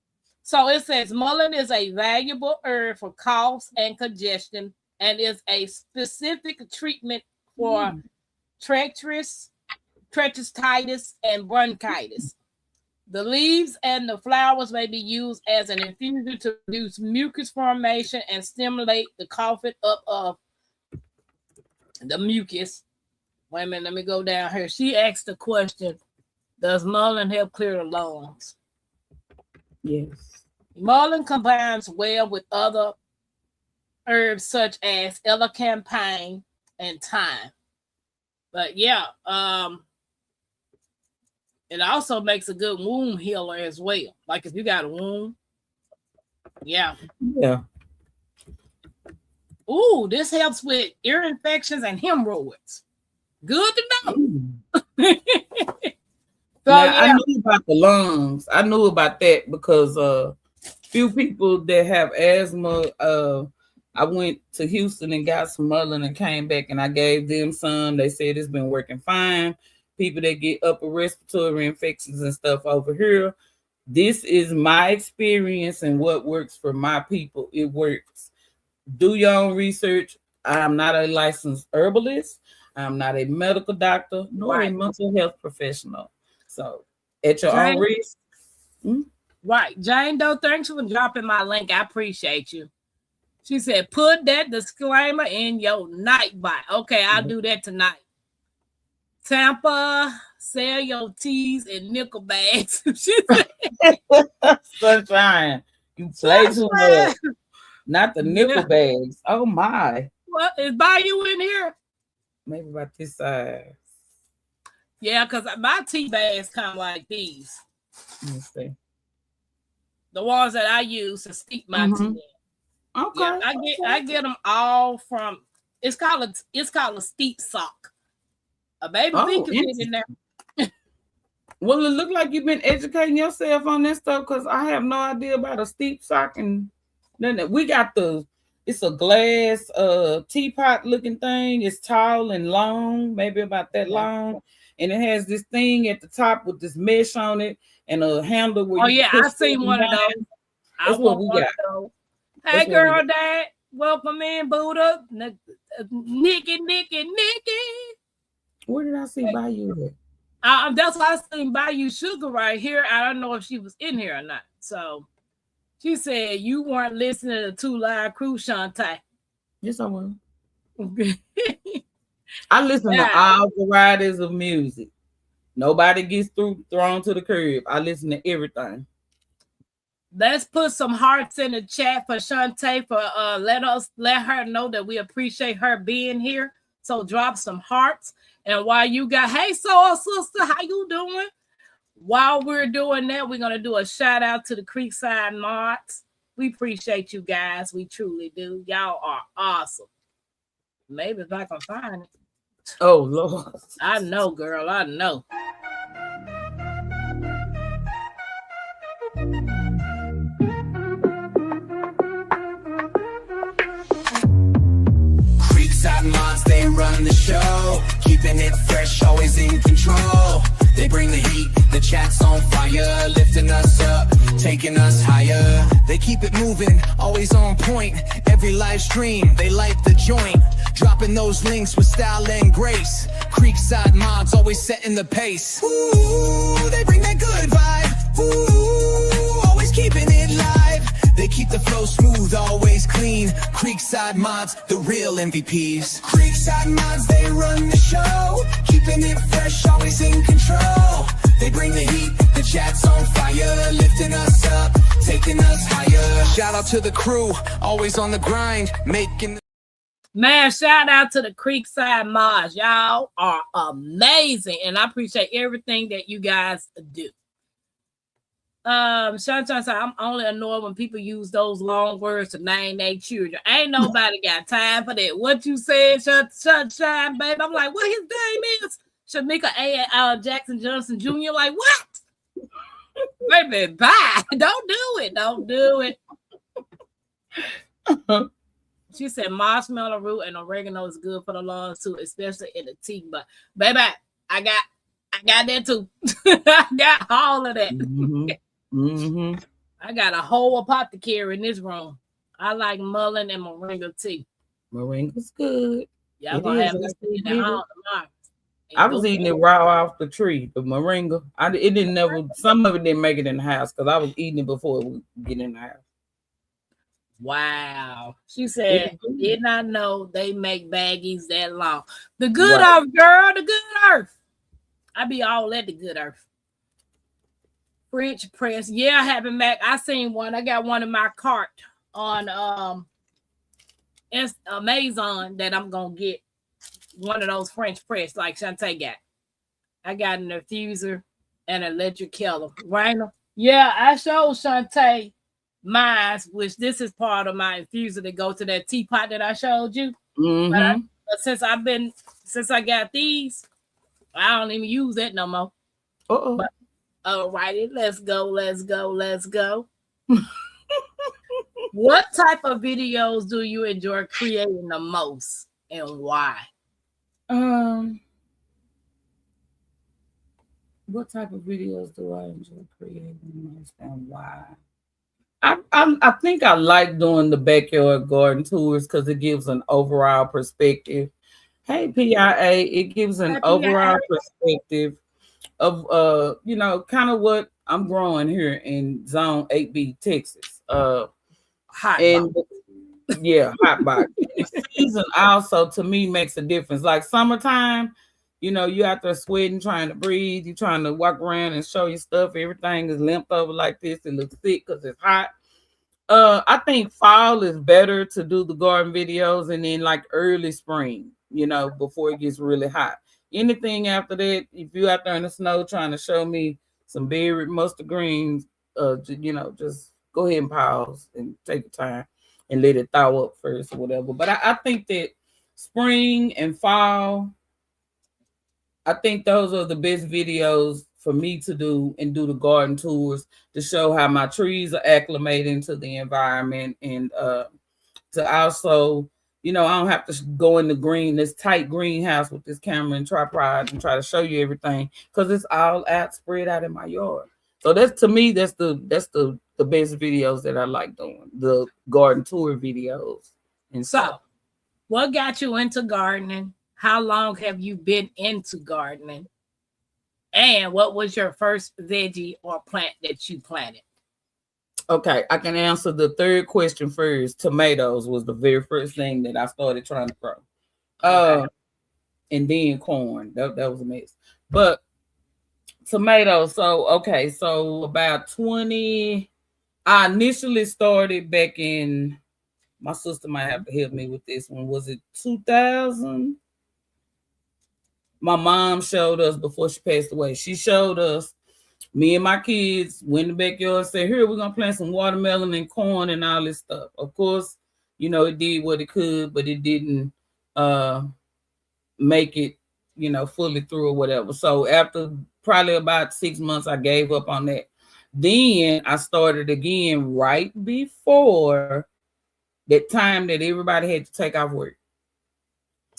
So it says mullein is a valuable herb for coughs and congestion, and is a specific treatment for treacherous and bronchitis. The leaves and the flowers may be used as an infusion to reduce mucus formation and stimulate the coughing up of the mucus. Wait a minute, let me go down here. She asked the question, does mullein help clear the lungs? Yes. Mullein combines well with other herbs such as elecampane and thyme. But yeah, it also makes a good wound healer as well. Like if you got a wound, yeah. Yeah. Ooh, this helps with ear infections and hemorrhoids. Good to know. Now, yeah. I knew about the lungs. I knew about that because few people that have asthma, I went to Houston and got some mullein and came back and I gave them some. They said it's been working fine. People that get upper respiratory infections and stuff over here. This is my experience and what works for my people. It works. Do your own research. I'm not a licensed herbalist. I'm not a medical doctor, nor a mental health professional. So at your own risk. Right. Jane Doe, thanks for dropping my link. I appreciate you. She said, put that disclaimer in your night bite. Okay, I'll do that tonight. Tampa, sell your teas in nickel bags. She said, Sunshine, you play too much. Not the nickel bags. Oh my. What is Bayou in here? Maybe about this size. Yeah, because my tea bags come like these. Let me see. The ones that I use to steep my tea in. Okay. Yeah, I get them all from. It's called a steep sock. A baby feet can fit in there. Well, it look like you've been educating yourself on this stuff because I have no idea about a steep sock and then we got it's a glass teapot looking thing. It's tall and long, maybe about that long, and it has this thing at the top with this mesh on it and a handle where I seen one of those. That's what we got. Hey, girl, Dad, welcome in, Buddha. Nikki. Where did I see Bayou at? That's why I seen Bayou Sugar right here. I don't know if she was in here or not. So she said you weren't listening to Two Live Crew, Chante. Yes, I was. I listen to all varieties of music. Nobody gets thrown to the curb. I listen to everything. Let's put some hearts in the chat for Chante for let her know that we appreciate her being here. So drop some hearts. And while you got, hey, soul sister, how you doing? While we're doing that, we're gonna do a shout out to the Creekside Mods. We appreciate you guys. We truly do. Y'all are awesome. Maybe if I can find it. Oh Lord. I know, girl. I know. Creekside Mods, they run the show, keeping it fresh, always in control. They bring the heat, the chat's on fire, lifting us up, taking us higher. They keep it moving, always on point. Every live stream, they light the joint, dropping those links with style and grace. Creekside Mods, always setting the pace. Ooh, they bring that good vibe. Ooh, always keeping it live. They keep the flow smooth, always clean. Creekside Mods, the real MVPs. Creekside Mods, they run the show, keeping it fresh, always in control. They bring the heat, the chat's on fire, lifting us up, taking us higher. Shout out to the crew, always on the grind, making. Man, shout out to the Creekside Mods. Y'all are amazing, and I appreciate everything that you guys do. Sunshine said, I'm only annoyed when people use those long words to name their children. Ain't nobody got time for that. What you said, Sunshine, baby. I'm like, what his name is? Shamika A. Jackson Johnson Jr. Like, what? Baby, bye. Don't do it. Don't do it. She said marshmallow root and oregano is good for the lungs too, especially in the tea. But baby, I got that too. I got all of that. Mm-hmm. I got a whole apothecary in this room. I like mullein and moringa tea. Moringa's good. Y'all gonna have this in the house tomorrow. I was eating it raw off the tree, the moringa. Some of it didn't make it in the house because I was eating it before it would get in the house. Wow. She said, did not know they make baggies that long. The good earth, girl, the good earth. I be all at the good earth. French press. Yeah, I haven't, Mac. I seen one. I got one in my cart on Amazon that I'm gonna get one of those French press like Chante got. I got an diffuser and electric kettle. Right? Yeah, I showed Chante mine, which this is part of my infuser to go to that teapot that I showed you. Mm-hmm. But since I got these, I don't even use that no more. But all righty, let's go. What type of videos do you enjoy creating the most and why? What type of videos do I enjoy creating the most and why? I think I like doing the backyard garden tours because it gives an overall perspective. Hey PIA, it gives an overall perspective of kind of what I'm growing here in Zone 8B, Texas. Hot box. The season also to me makes a difference. Like summertime, you out there sweating, trying to breathe, you trying to walk around and show your stuff. Everything is limped over like this. It looks thick because it's hot. I think fall is better to do the garden videos, and then like early spring, before it gets really hot. Anything after that, if you out there in the snow trying to show me some berry mustard greens, just go ahead and pause and take your time and let it thaw up first or whatever. But I think that spring and fall, I think those are the best videos for me to do and do the garden tours to show how my trees are acclimating to the environment, and to also, I don't have to go in this tight greenhouse with this camera and tripod and try to show you everything because it's all out spread out in my yard. So that's to me, that's the best videos that I like doing, the garden tour videos. And so, what got you into gardening? How long have you been into gardening? And what was your first veggie or plant that you planted? Okay, I can answer the third question first. Tomatoes was the very first thing that I started trying to grow. Okay. And then corn. That was a mess. But tomatoes. So about 20. I initially started back in, my sister might have to help me with this one. Was it 2000? My mom showed us before she passed away. She showed us, me and my kids went in the backyard and said, here, we're going to plant some watermelon and corn and all this stuff. Of course, it did what it could, but it didn't make it, fully through or whatever. So after probably about 6 months, I gave up on that. Then I started again right before that time that everybody had to take off work.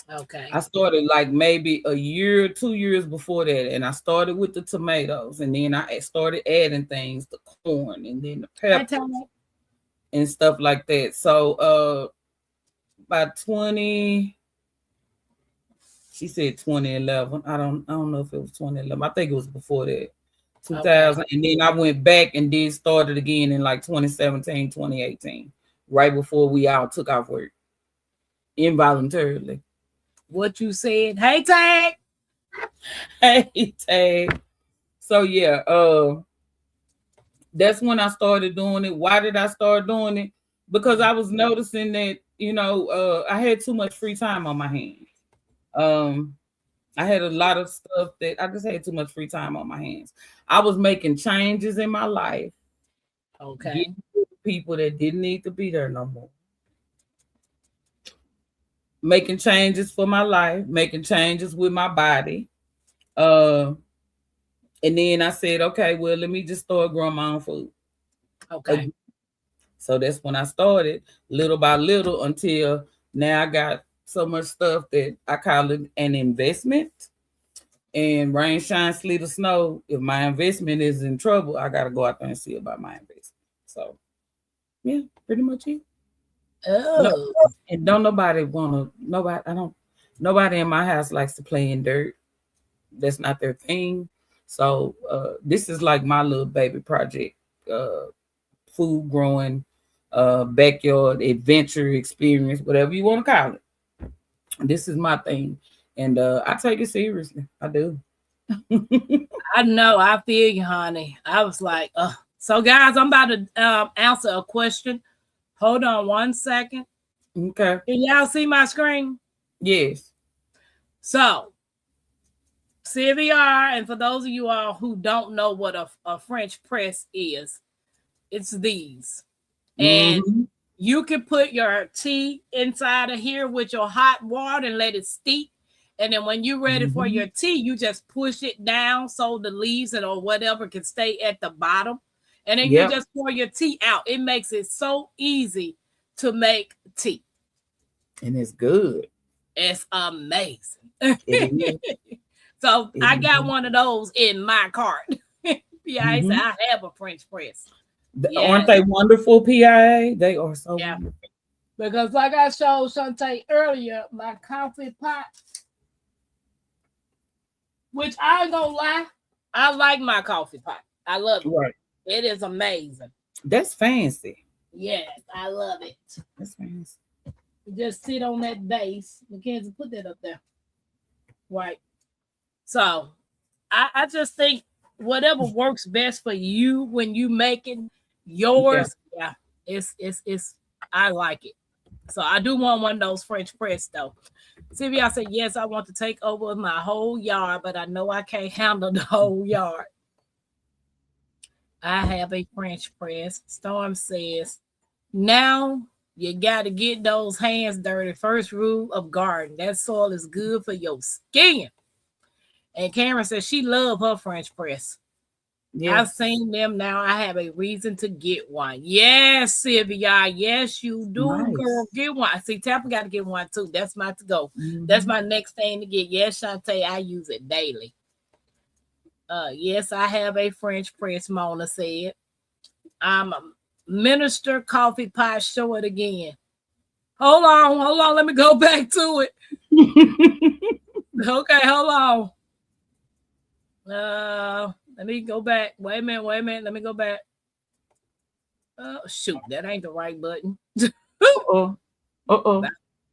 Okay. I started like maybe a year or 2 years before that, and I started with the tomatoes, and then I started adding things, the corn, and then the pepper and stuff like that. So by 20, she said 2011. I don't know if it was 2011. I think it was before that, 2000. Okay. And then I went back and then started again in like 2017, 2018, right before we all took off work involuntarily. What you said? Hey, Tag. Hey, Tag. So yeah, that's when I started doing it. Why did I start doing it? Because I was noticing that, I had too much free time on my hands. I had a lot of stuff that I just had too much free time on my hands. I was making changes in my life. Okay. People that didn't need to be there no more. Making changes for my life, making changes with my body. And then I said, okay, well, let me just start growing my own food. Okay. So that's when I started little by little until now I got so much stuff that I call it an investment. And rain, shine, sleet, or snow, if my investment is in trouble, I got to go out there and see about my investment. So, yeah, pretty much it. Oh. No, and nobody in my house likes to play in dirt. That's not their thing. So this is like my little baby project, food growing, backyard adventure experience, whatever you want to call it. This is my thing, and I take it seriously. I do. I know. I feel you, honey. I was like, so guys, I'm about to answer a question. Hold on 1 second. Okay. Can y'all see my screen? Yes. So, CVR, and for those of you all who don't know what a French press is, it's these. And you can put your tea inside of here with your hot water and let it steep. And then when you're ready for your tea, you just push it down so the leaves and or whatever can stay at the bottom. And then you just pour your tea out. It makes it so easy to make tea. And it's good. It's amazing. So I got one of those in my cart. I said I have a French press. Aren't they wonderful, PIA? They are so wonderful. Because like I showed Chante earlier, my coffee pot, which I ain't gonna lie, I like my coffee pot. I love it. Right. It is amazing. That's fancy. Yes, I love it. That's fancy. Just sit on that base. Mackenzie, put that up there. Right. So I just think whatever works best for you when you making yours, it's I like it. So I do want one of those French press though. Sylvia said, yes, I want to take over my whole yard, but I know I can't handle the whole yard. I have a French press. Storm says, now you got to get those hands dirty. First rule of garden. That soil is good for your skin. And Karen says she loves her French press. Yes. I've seen them now. I have a reason to get one. Yes, Sylvia. Yes, you do, girl. Get one. I see Tampa got to get one too. That's my to go. That's my next thing to get. Yes, Chante, I use it daily. Yes, I have a French press, Mona said. I'm a minister coffee pot. Show it again. Hold on. Let me go back to it. Okay, hold on. Let me go back. Wait a minute. Let me go back. Oh, shoot. That ain't the right button. Uh-oh.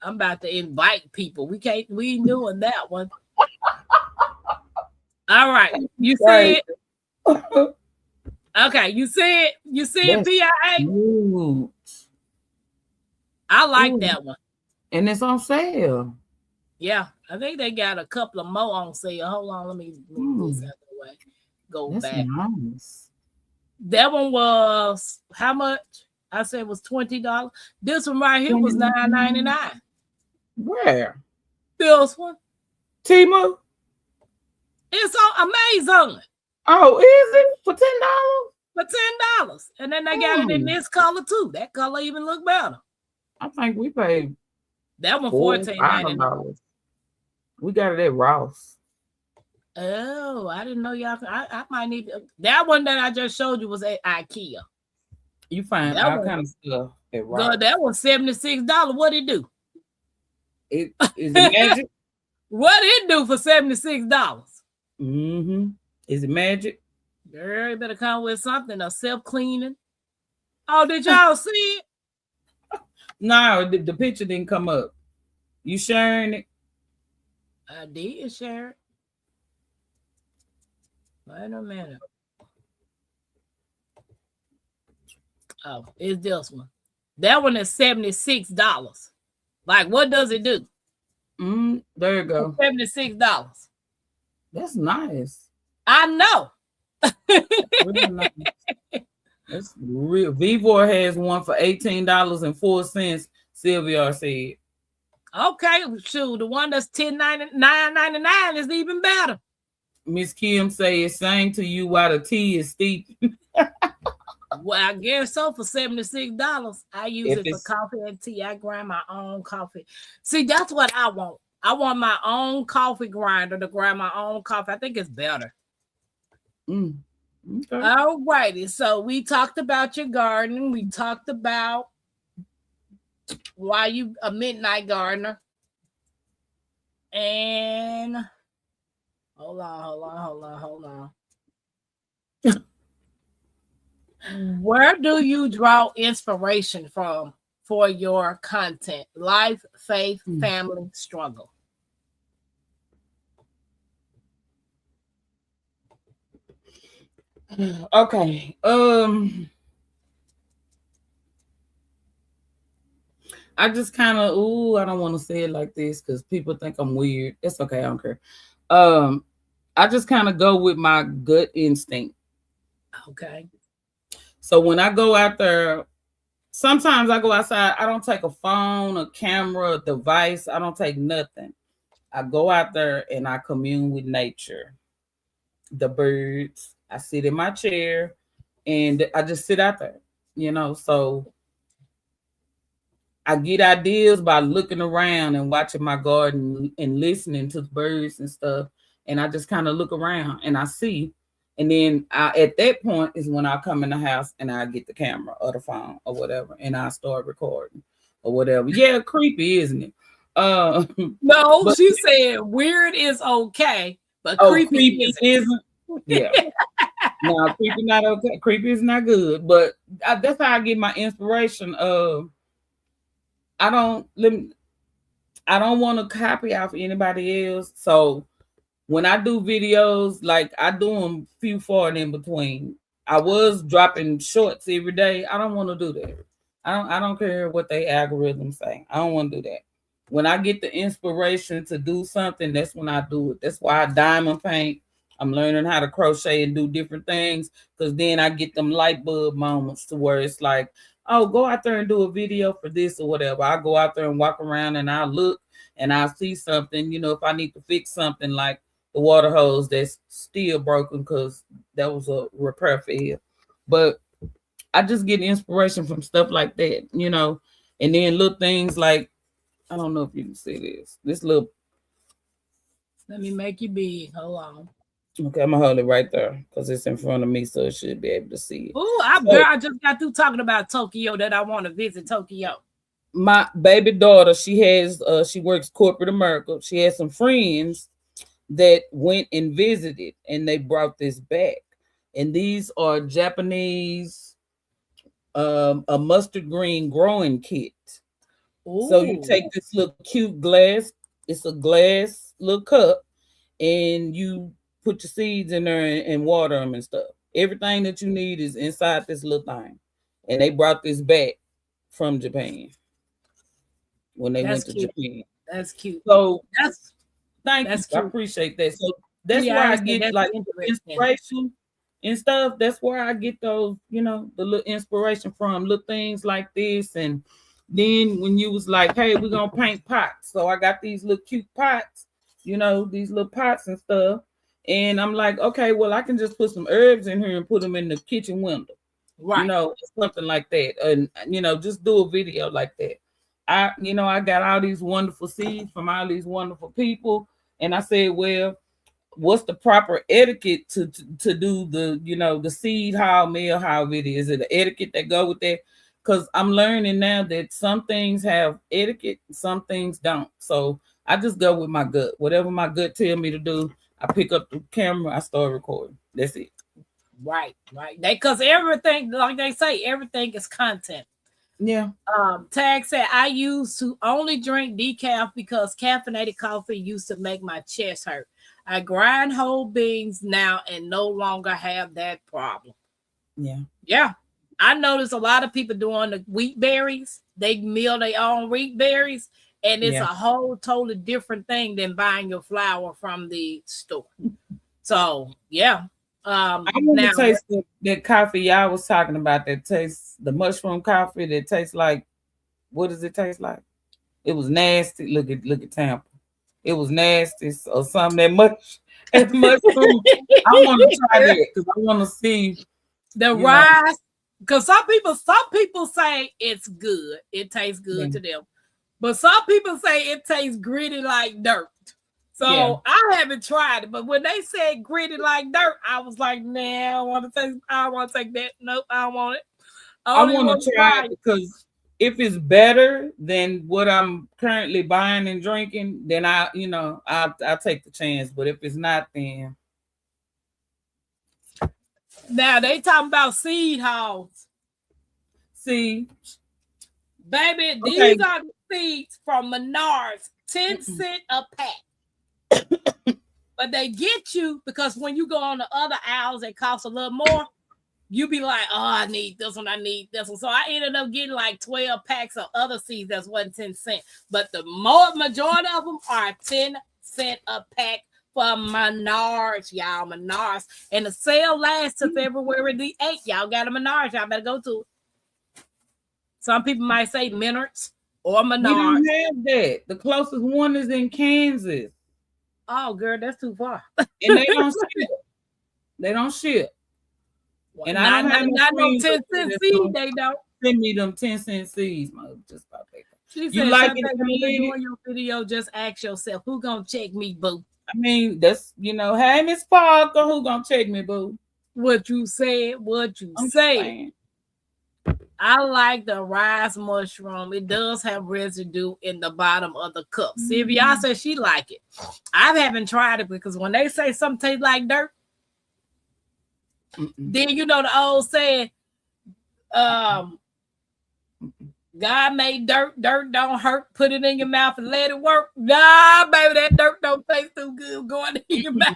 I'm about to invite people. We ain't doing that one. All right. You see it? Okay. You see it? You see it, PIA? I like that one. And it's on sale. Yeah. I think they got a couple of more on sale. Hold on. Let me move this out of the way. That's back. Nice. That one was how much? I said it was $20. This one right here was $9.99. Where? This one. Timo. It's on Amazon. Oh, is it for $10? For $10. And then they got it in this color too. That color even look better. I think we paid that one $14.99. We got it at Ross. Oh, I didn't know y'all. I might need that one that I just showed you was at IKEA. You find that all kind of stuff at Ross. Girl, that was $76. What it do? Is it magic? What it do for $76? Is it magic? Girl, you better come with something. A self-cleaning. Oh, did y'all see it? No, the picture didn't come up. You sharing it? I did share it. Wait a minute. Oh, it's this one. That one is $76. Like, what does it do? There you go. $76. That's nice. I know. Really nice. That's real. Vivor has one for $18.04. Sylvia said. Okay, shoot, the one that's $10.99 is even better. Miss Kim says, "Same to you while the tea is steep." Well, I guess so. For $76, I use it for coffee and tea. I grind my own coffee. See, that's what I want. I want my own coffee grinder to grind my own coffee. I think it's better. Okay. All righty. So we talked about your gardening. We talked about why you a midnight gardener. And hold on. Where do you draw inspiration from for your content? Life, faith, family, struggle. Okay. I just kind of, I don't want to say it like this because people think I'm weird. It's okay, I don't care. Um, I just kind of go with my gut instinct. Okay. So when I go out there, sometimes I go outside, I don't take a phone, a camera, a device, I don't take nothing. I go out there and I commune with nature, the birds. I sit in my chair and I just sit out there, So I get ideas by looking around and watching my garden and listening to the birds and stuff. And I just kind of look around and I see. And then at that point is when I come in the house and I get the camera or the phone or whatever and I start recording or whatever. Yeah, creepy, isn't it? No, But she said weird is okay, but creepy isn't. isn't. Yeah. No, creepy not okay. Creepy is not good. But that's how I get my inspiration. I don't want to copy off anybody else. So when I do videos, like I do them few far and in between. I was dropping shorts every day. I don't want to do that. I don't care what they algorithms say. I don't want to do that. When I get the inspiration to do something, that's when I do it. That's why I diamond paint. I'm learning how to crochet and do different things because then I get them light bulb moments to where it's like, oh, go out there and do a video for this or whatever. I go out there and walk around and I look and I see something, if I need to fix something like the water hose that's still broken because that was a repair fail. But I just get inspiration from stuff like that, and then little things like, I don't know if you can see this little. Let me make you big. Hold on. Okay, I'm gonna hold it right there because it's in front of me, so it should be able to see it. Oh, girl, I just got through talking about Tokyo that I want to visit Tokyo. My baby daughter, she works corporate America. She has some friends that went and visited, and they brought this back. And these are Japanese, a mustard green growing kit. Ooh. So you take this little cute glass. It's a glass little cup, and you put your seeds in there and water them and stuff. Everything that you need is inside this little thing. And they brought this back from Japan when they went to Japan. That's cute. So that's cute. I appreciate that. So that's where I get like inspiration and stuff. That's where I get those, the little inspiration from, little things like this. And then when you was like, hey, we're gonna paint pots. So I got these little cute pots, these little pots and stuff. And I'm like, okay, well, I can just put some herbs in here and put them in the kitchen window. Right. Something like that. And just do a video like that. I got all these wonderful seeds from all these wonderful people. And I said, well, what's the proper etiquette to do the, the seed haul, mail haul video? Is it an etiquette that go with that? Because I'm learning now that some things have etiquette, some things don't. So I just go with my gut. Whatever my gut tell me to do, I pick up the camera, I start recording. That's it. Right. Because everything, like they say, everything is content. Yeah. Tag said, I used to only drink decaf because caffeinated coffee used to make my chest hurt. I grind whole beans now and no longer have that problem. Yeah. I noticed a lot of people doing the wheat berries. They mill their own wheat berries, and it's a whole totally different thing than buying your flour from the store. So yeah. I want to taste that coffee y'all was talking about. That tastes the mushroom coffee. That tastes like, what does it taste like? It was nasty. Look at Tampa. It was nasty or something. That mushroom. I want to try that because I want to see the rice. Because some people say it's good. It tastes good to them. But some people say it tastes gritty like dirt. So I haven't tried it. But when they said gritty like dirt, I was like, nah, I want to take that. Nope, I don't want it. I want to try it because if it's better than what I'm currently buying and drinking, then I'll take the chance. But if it's not, then now they talking about seed hauls. See, baby, these are the seeds from Menards, 10 cents a pack. But they get you because when you go on the other aisles, it costs a little more. You be like, oh, I need this one, I need this one. So I ended up getting like 12 packs of other seeds that's wasn't 10 cents. But the majority of them are 10 cents a pack for Menards, y'all. Menards. And the sale lasts to February the 8th. Y'all got a Menards. Y'all better go to it. Some people might say Menards or Menards. We don't have that. The closest one is in Kansas. Oh, girl, that's too far. And they don't ship. They don't ship. And I don't have not no 10 cent seed, they don't. Send me them 10 cent seeds, mother. Just about that. She You said, like it it when you're doing your video, just ask yourself, who gonna check me, boo? I mean, that's, hey, Miss Parker, who gonna check me, boo? What you said, I'm saying. I like the rice mushroom. It does have residue in the bottom of the cup. Sylvia said she like it. I haven't tried it because when they say something tastes like dirt, then you know the old saying, God made dirt don't hurt, put it in your mouth and let it work. Nah, baby, that dirt don't taste too good going in your mouth.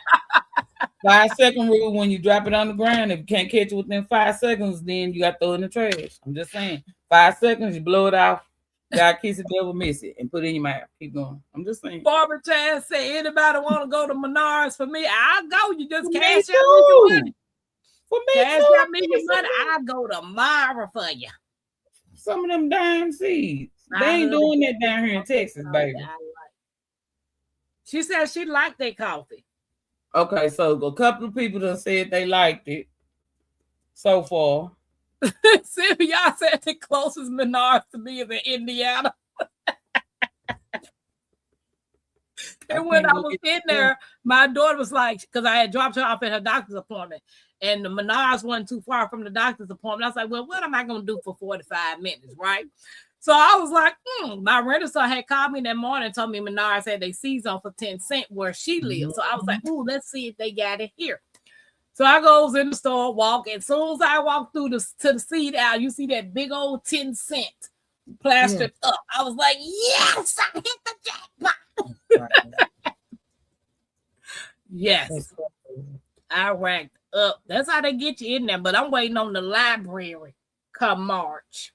5-second rule: when you drop it on the ground, if you can't catch it within 5 seconds, then you got to throw it in the trash. I'm just saying, 5 seconds, you blow it off. God kiss it, devil miss it, and put it in your mouth. Keep going. I'm just saying. Barbara Chan said, anybody want to go to Menards for me? I'll go. You just cash out me your money. For me cash too. out me your money. I'll go tomorrow for you. Some of them damn seeds. They ain't doing that down here in Texas, baby. She said she liked their coffee. Okay, so a couple of people done said they liked it so far. Sylvia said the closest Menards to me is in Indiana. And when I was in there, my daughter was like, because I had dropped her off at her doctor's appointment, and the Menards wasn't too far from the doctor's appointment. I was like, well, what am I going to do for 45 minutes, right? So I was like, my renter had called me that morning and told me Menards had their seeds on for 10 cents where she lives. So I was like, let's see if they got it here. So I goes in the store, walk, and as soon as I walk through to the seed aisle, you see that big old 10 cent plastered up. I was like, yes, I hit the jackpot. Yes, I racked up. That's how they get you in there. But I'm waiting on the library come March.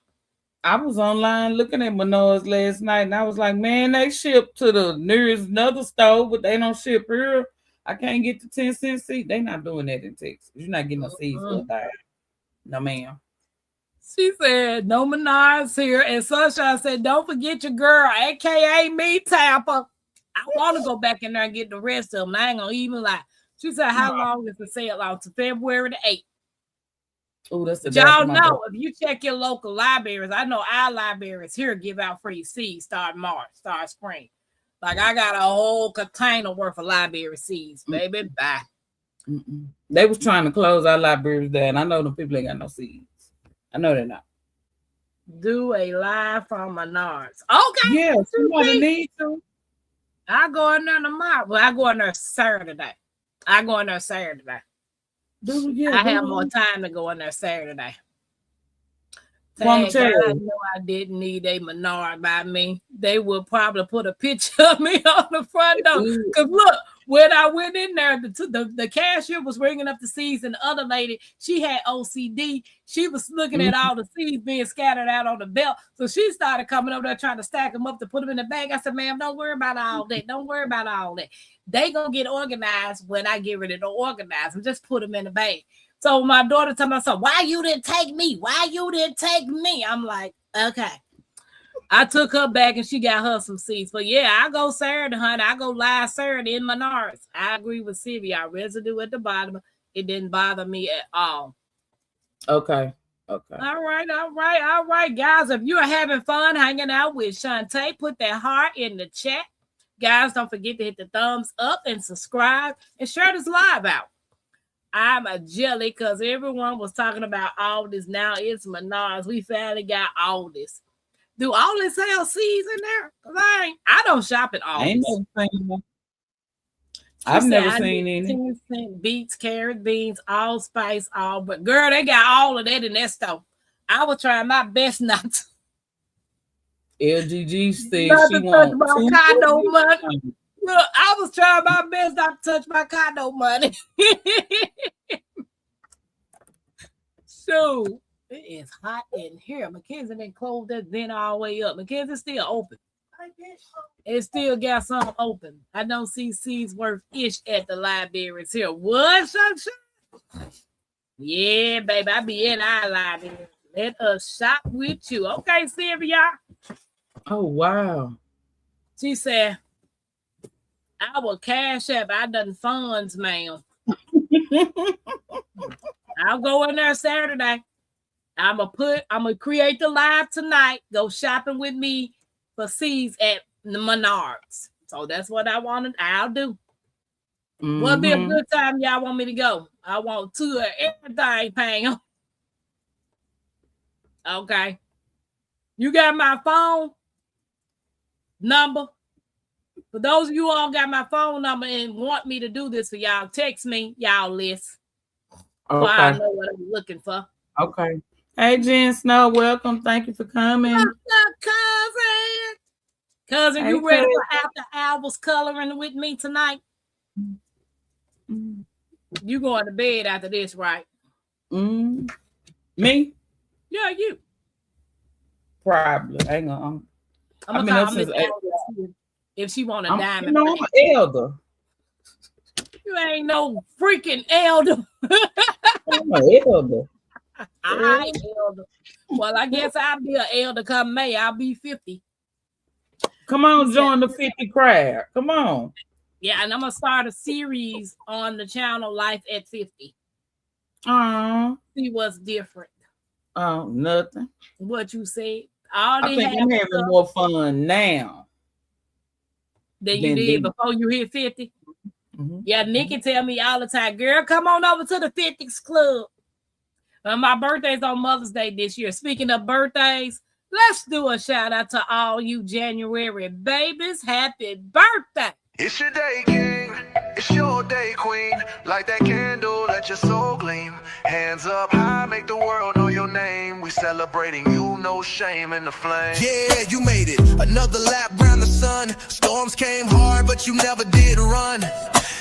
I was online looking at Menards last night, and I was like, man, they ship to the nearest another store, but they don't ship here. I can't get the 10 cent seed. They not doing that in Texas. You're not getting no seeds for that. No, ma'am. She said, no Menards here. And Sunshine said, don't forget your girl, a.k.a. me, Tampa. I want to go back in there and get the rest of them. I ain't going to even lie. She said, how long is the sale out? To February the 8th. Oh, that's the y'all know if you check your local libraries, I know our libraries here give out free seeds start March, start spring. Like I got a whole container worth of library seeds, baby. Bye. They was trying to close our libraries down. I know them people ain't got no seeds. I know they're not. Do a live from Menards. Okay. Yeah, somebody need to. I go in there tomorrow. Well, I go in there Saturday. I have more time to go in there Saturday. I know I didn't need a Menard by me. They would probably put a picture of me on the front door. Because look, when I went in there, the cashier was ringing up the seeds, and the other lady, she had OCD. She was looking at all the seeds being scattered out on the belt. So she started coming over there trying to stack them up to put them in the bag. I said, ma'am, don't worry about all that. Don't worry about all that. They going to get organized when I get ready to organize them. Just put them in the bag. So my daughter told me, so why you didn't take me? Why you didn't take me? I'm like, okay. I took her back and she got her some seeds. But yeah, I go Saturday, honey. I go live Saturday in Menards. I agree with Sylvia. Residue at the bottom. It didn't bother me at all. Okay. All right, guys. If you are having fun hanging out with Chante, put that heart in the chat. Guys, don't forget to hit the thumbs up and subscribe and share this live out. I'm a jelly because everyone was talking about all this. Now it's Menards. We finally got all this. Do all this sell seeds in there? Because I don't shop at all. I've never seen any. 10 cent beets, carrot, beans, allspice, all. But girl, they got all of that in that store. I was trying my best not to. LGG said she wants money. Look, I was trying my best not to touch my condo money. So it is hot in here. Mackenzie didn't close that vent all the way up. Mackenzie's still open. It still got some open. I don't see C's worth ish at the libraries here. What, Sunshine? Yeah, baby, I be in our library. Let us shop with you. Okay, Sylvia. Oh, wow. She said, our cash app, I done funds, ma'am. I'll go in there Saturday. I'm gonna create the live tonight. Go shopping with me for C's at the Menards. So that's what I'll do. What'll be a good time y'all want me to go? I want two of everything, Pam. Okay. You got my phone number? For those of you all got my phone number and want me to do this for y'all, text me, y'all list. Okay. So I know what I'm looking for. Okay. Hey, Jen Snow, welcome. Thank you for coming. What's up, cousin? Cousin, Hey, you ready cousin. for after hours coloring with me tonight? You going to bed after this, right? Me? Yeah, you. Probably. Hang on. I'm gonna call Miss Alice if she want a diamond. I'm an elder. You ain't no freaking elder. I'm an elder. I'm elder. Well, I guess I'll be an elder come May. I'll be 50. Come on, join the 50 crowd. Come on. Yeah, and I'm gonna start a series on the channel Life at 50. See what's different. Oh, nothing. What you said. I think I'm having more fun now than you did before you hit 50. Yeah, Nikki tell me all the time, girl, come on over to the 50s club. My birthday's on Mother's Day this year. Speaking of birthdays, let's do a shout out to all you January babies. Happy birthday. It's your day, king. It's your day, queen. Light that candle, let your soul gleam. Hands up high, make the world know your name. We celebrating you, no shame in the flame. Yeah, you made it. Another lap round the sun. Storms came hard, but you never did run.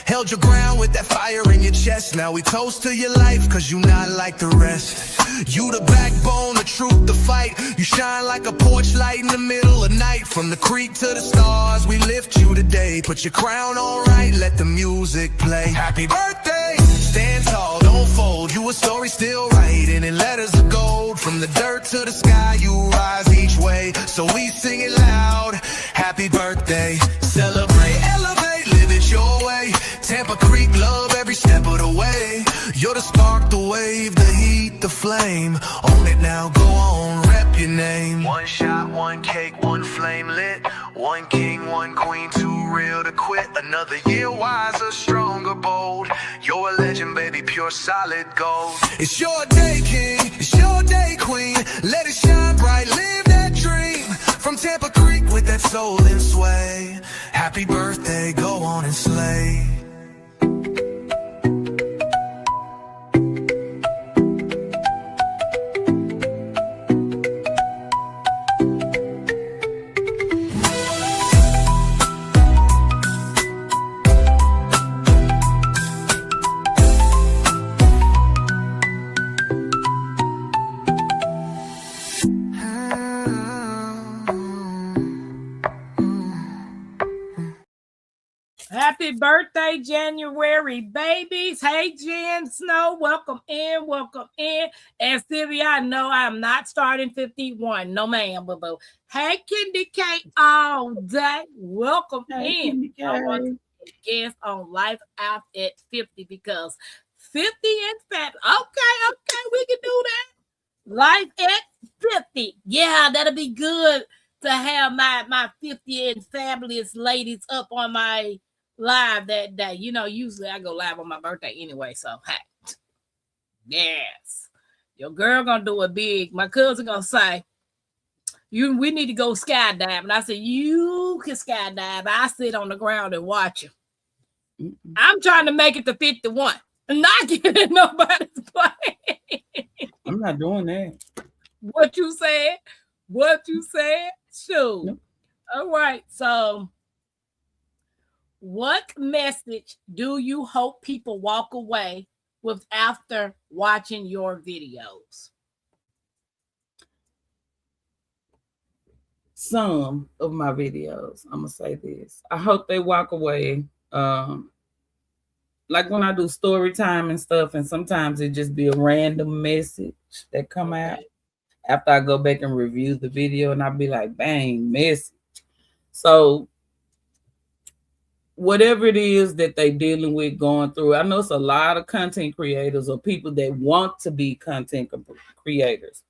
Held your ground with that fire in your chest. Now we toast to your life, cause you not like the rest. You the backbone, the truth, the fight. You shine like a porch light in the middle of night. From the creek to the stars, we lift you today. Put your crown on right, let the music play. Happy birthday! Stand tall, don't fold. You a story still writing in letters of gold. From the dirt to the sky, you rise each way. So we sing it loud. Happy birthday. Celebrate, elevate, live it your way. Tampa Creek, love every step of the way. You're the spark, the wave, the heat, the flame. Own it now, go on, rep your name. One shot, one cake, one flame lit. One king, one queen, too real to quit. Another year wiser, stronger, bold. You're a legend, baby, pure solid gold. It's your day, king, it's your day, queen. Let it shine bright, live that dream. From Tampa Creek with that soul and sway. Happy birthday, go on and slay. Happy birthday, January babies. Hey, Jen Snow, welcome in, welcome in. And Sylvia, I know I'm not starting 51. No, ma'am, boo-boo. Hey, Candy Cake all day. Welcome in. I want to guest on Life Out at 50 because 50 and fat. Okay, we can do that. Life at 50. Yeah, that'll be good to have my 50 and fabulous ladies up on my live that day. You know, usually I go live on my birthday anyway, so hey. Yes. Your girl gonna do it big. My cousin gonna say, we need to go skydive. And I said, you can skydive. I sit on the ground and watch you. I'm trying to make it to 51. I'm not getting in nobody's plane. I'm not doing that. What you said? Sure. Nope. All right. So What message do you hope people walk away with after watching your videos? Some of my videos, I'm gonna say this. I hope they walk away. Like when I do story time and stuff, and sometimes it just be a random message that come out after I go back and review the video, and I'll be like, bang, message. So whatever it is that they dealing with, going through, I know it's a lot of content creators or people that want to be content creators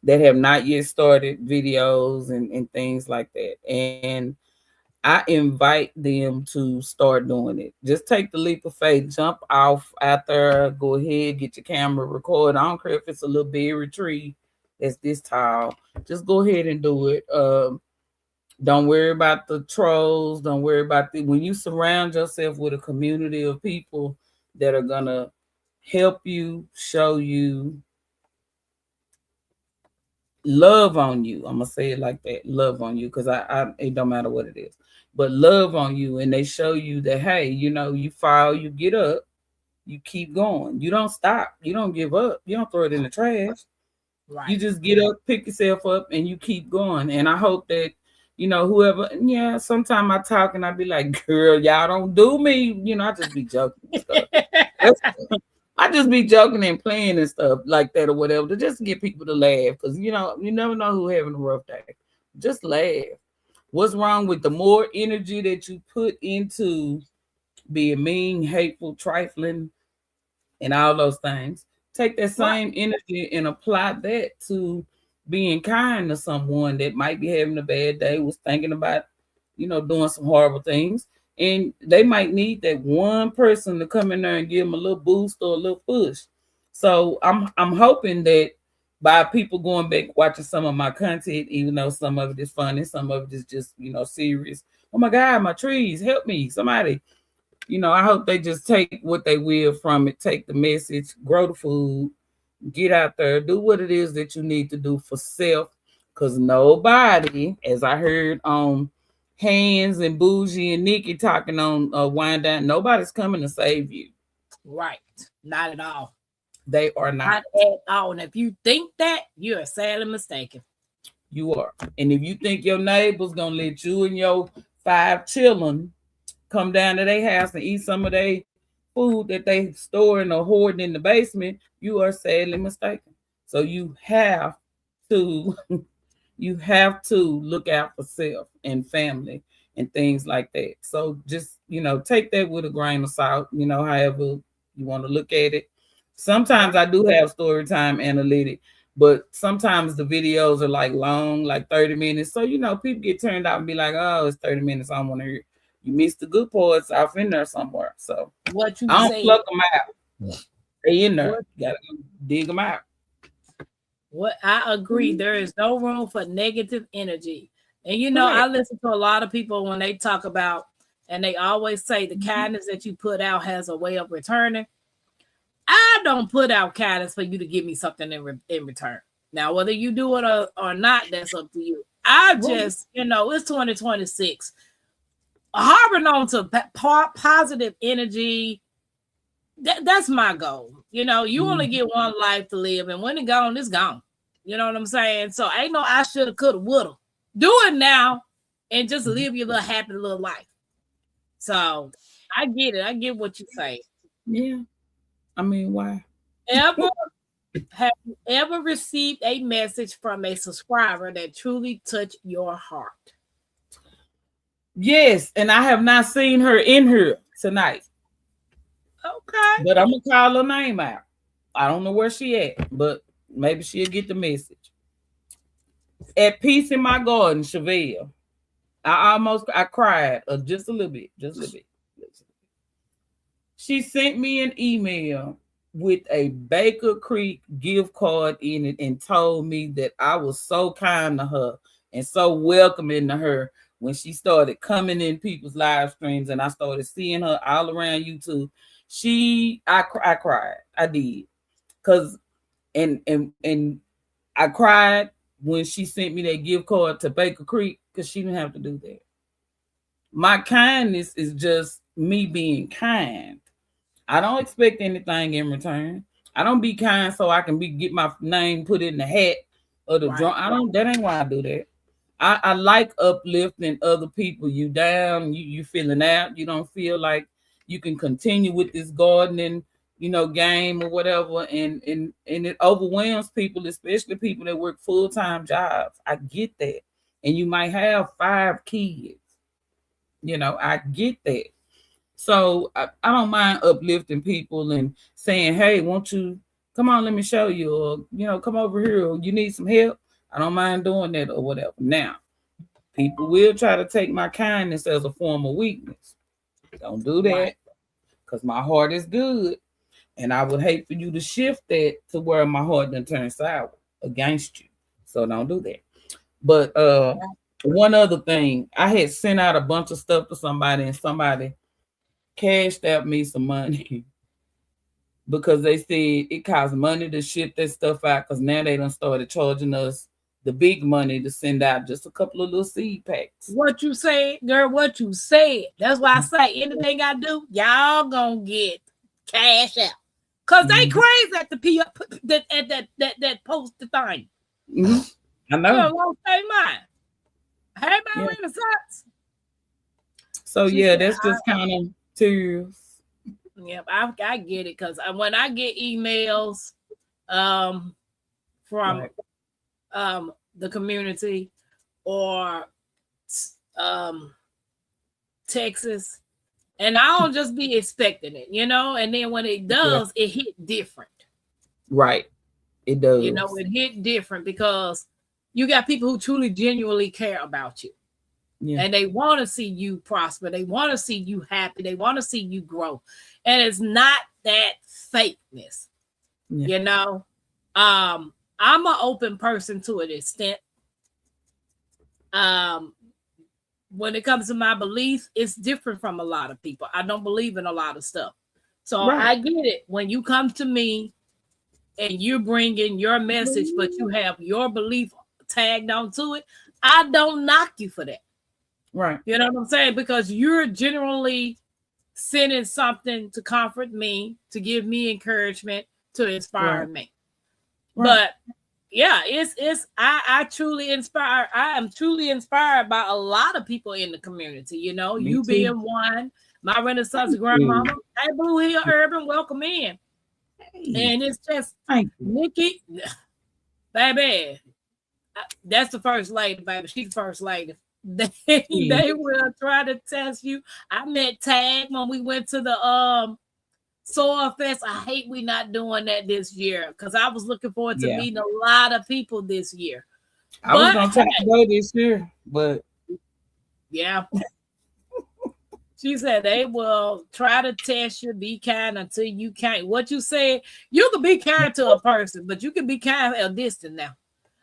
that have not yet started videos and things like that. And I invite them to start doing it. Just take the leap of faith, jump off out there, go ahead, get your camera, record. I don't care if it's a little berry tree that's this tall. Just go ahead and do it. Don't worry about the trolls. Don't worry about when you surround yourself with a community of people that are gonna help you, show you, love on you. I'm gonna say it like that, love on you, because I it don't matter what it is, but love on you, and they show you that, hey, you fall, you get up, you keep going, you don't stop, you don't give up, you don't throw it in the trash. Right. You just get up, pick yourself up, and you keep going. And I hope that whoever, sometimes I talk and I be like, girl, y'all don't do me, I just be joking and stuff. I just be joking and playing and stuff like that or whatever, to just get people to laugh, because you never know who's having a rough day. Just laugh. What's wrong with the more energy that you put into being mean, hateful, trifling, and all those things? Take that same energy and apply that to being kind to someone that might be having a bad day, was thinking about, doing some horrible things. And they might need that one person to come in there and give them a little boost or a little push. So I'm hoping that by people going back watching some of my content, even though some of it is funny, some of it is just serious. Oh my God, my trees, help me, somebody. I hope they just take what they will from it, take the message, grow the food, get out there, do what it is that you need to do for self. Because nobody, as I heard on Hands and Bougie and Nikki talking on Wind Down, nobody's coming to save you. Right. Not at all. They are not. Not at all. And if you think that, you are sadly mistaken. You are. And if you think your neighbor's going to let you and your 5 children come down to their house and eat some of their food that they storing or hoarding in the basement, you are sadly mistaken. So you have to look out for self and family and things like that. So just, take that with a grain of salt, however you want to look at it. Sometimes I do have story time analytic, but sometimes the videos are like long, like 30 minutes. So, people get turned out and be like, oh, it's 30 minutes. I don't want to hear. You missed the good parts off in there somewhere. So what you I don't pluck them out. They in there. You gotta dig them out. What I agree, there is no room for negative energy. And I listen to a lot of people when they talk about, and they always say the kindness that you put out has a way of returning. I don't put out kindness for you to give me something in return. Now, whether you do it or not, that's up to you. I just, it's 2026. Harboring on to positive energy. That's my goal. You only get one life to live, and when it's gone, it's gone. You know what I'm saying? So ain't no I shoulda, coulda, woulda. Do it now and just live your little happy little life. So I get it. I get what you say. Yeah. I mean, why? Have you ever received a message from a subscriber that truly touched your heart? Yes, and I have not seen her in here tonight. Okay. But I'm going to call her name out. I don't know where she at, but maybe she'll get the message. At Peace in My Garden, Chevelle. I cried just a little bit. She sent me an email with a Baker Creek gift card in it and told me that I was so kind to her and so welcoming to her when she started coming in people's live streams, and I started seeing her all around YouTube. I cried. I did. Cause and I cried when she sent me that gift card to Baker Creek, because she didn't have to do that. My kindness is just me being kind. I don't expect anything in return. I don't be kind so I can get my name put in the hat or the drum. I don't. That ain't why I do that. I like uplifting other people. You down, you feeling out. You don't feel like you can continue with this gardening, game or whatever, and it overwhelms people, especially people that work full-time jobs. I get that, and you might have 5 kids. I get that. So I don't mind uplifting people and saying, hey, won't you come on, let me show you, or, come over here, or you need some help. I don't mind doing that or whatever. Now, people will try to take my kindness as a form of weakness. Don't do that, because my heart is good. And I would hate for you to shift that to where my heart done turn sour against you. So don't do that. But one other thing, I had sent out a bunch of stuff to somebody, and somebody cashed out me some money because they said it costs money to ship that stuff out, because now they done started charging us the big money to send out just a couple of little seed packs. What you said, girl, what you said. That's why I say anything I do, y'all gonna get cash out. Because they crazy at that post the thing. I know. Won't say mine. Hey, my Renaissance. So yeah, that's just kind of serious. Yep, I get it, because when I get emails from the community or Texas, and I don't just be expecting it, and then when it does, it hit different. Right. It does. It hit different because you got people who truly, genuinely care about you. Yeah. And they want to see you prosper. They want to see you happy. They want to see you grow. And it's not that fakeness. Yeah. I'm an open person to an extent. When it comes to my beliefs, it's different from a lot of people. I don't believe in a lot of stuff. So I get it. When you come to me and you're bringing your message, but you have your belief tagged onto it, I don't knock you for that. Right. You know what I'm saying? Because you're generally sending something to comfort me, to give me encouragement, to inspire me. Right. But yeah, I truly inspire. I am truly inspired by a lot of people in the community. You being one, my Renaissance grandmama. Hey, Blue Hill Urban, welcome in. Hey. And it's just Nikki, baby. That's the first lady, baby. She's the first lady. They will try to test you. I met Tag when we went to the Soil Fest. I hate we not doing that this year, because I was looking forward to meeting a lot of people this year. I was gonna try to go this year, but yeah. She said they will try to test you, be kind until you can't. What you said, you can be kind to a person, but you can be kind at a distance now.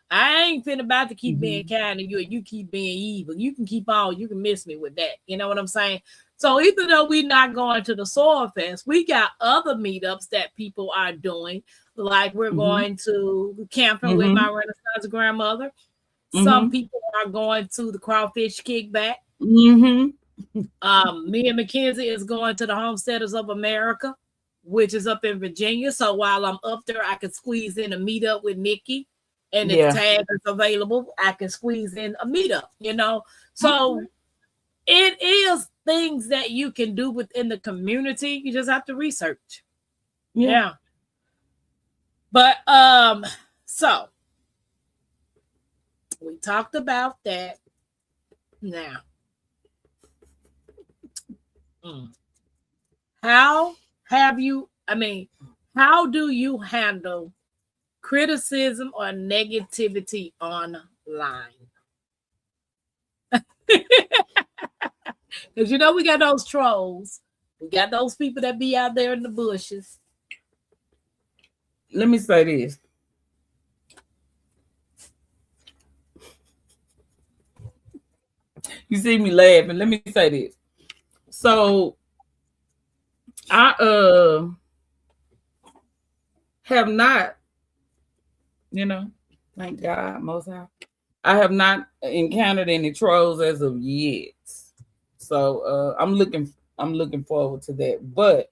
I ain't finna about to keep being kind to you and you keep being evil. You can keep on, you can miss me with that. You know what I'm saying? So even though we're not going to the Soil Fest, we got other meetups that people are doing. Like we're going to camping with my Renaissance grandmother. Some people are going to the Crawfish Kickback. Me and Mackenzie is going to the Homesteaders of America, which is up in Virginia. So while I'm up there, I can squeeze in a meetup with Nikki. And if Tag is available, I can squeeze in a meetup, So it is things that you can do within the community. You just have to research. Yeah. But so we talked about that. Now, how do you handle criticism or negativity online? Because we got those trolls. We got those people that be out there in the bushes. Let me say this. You see me laughing. Let me say this. So I have not, thank God, most high, I have not encountered any trolls as of yet. So I'm looking forward to that. But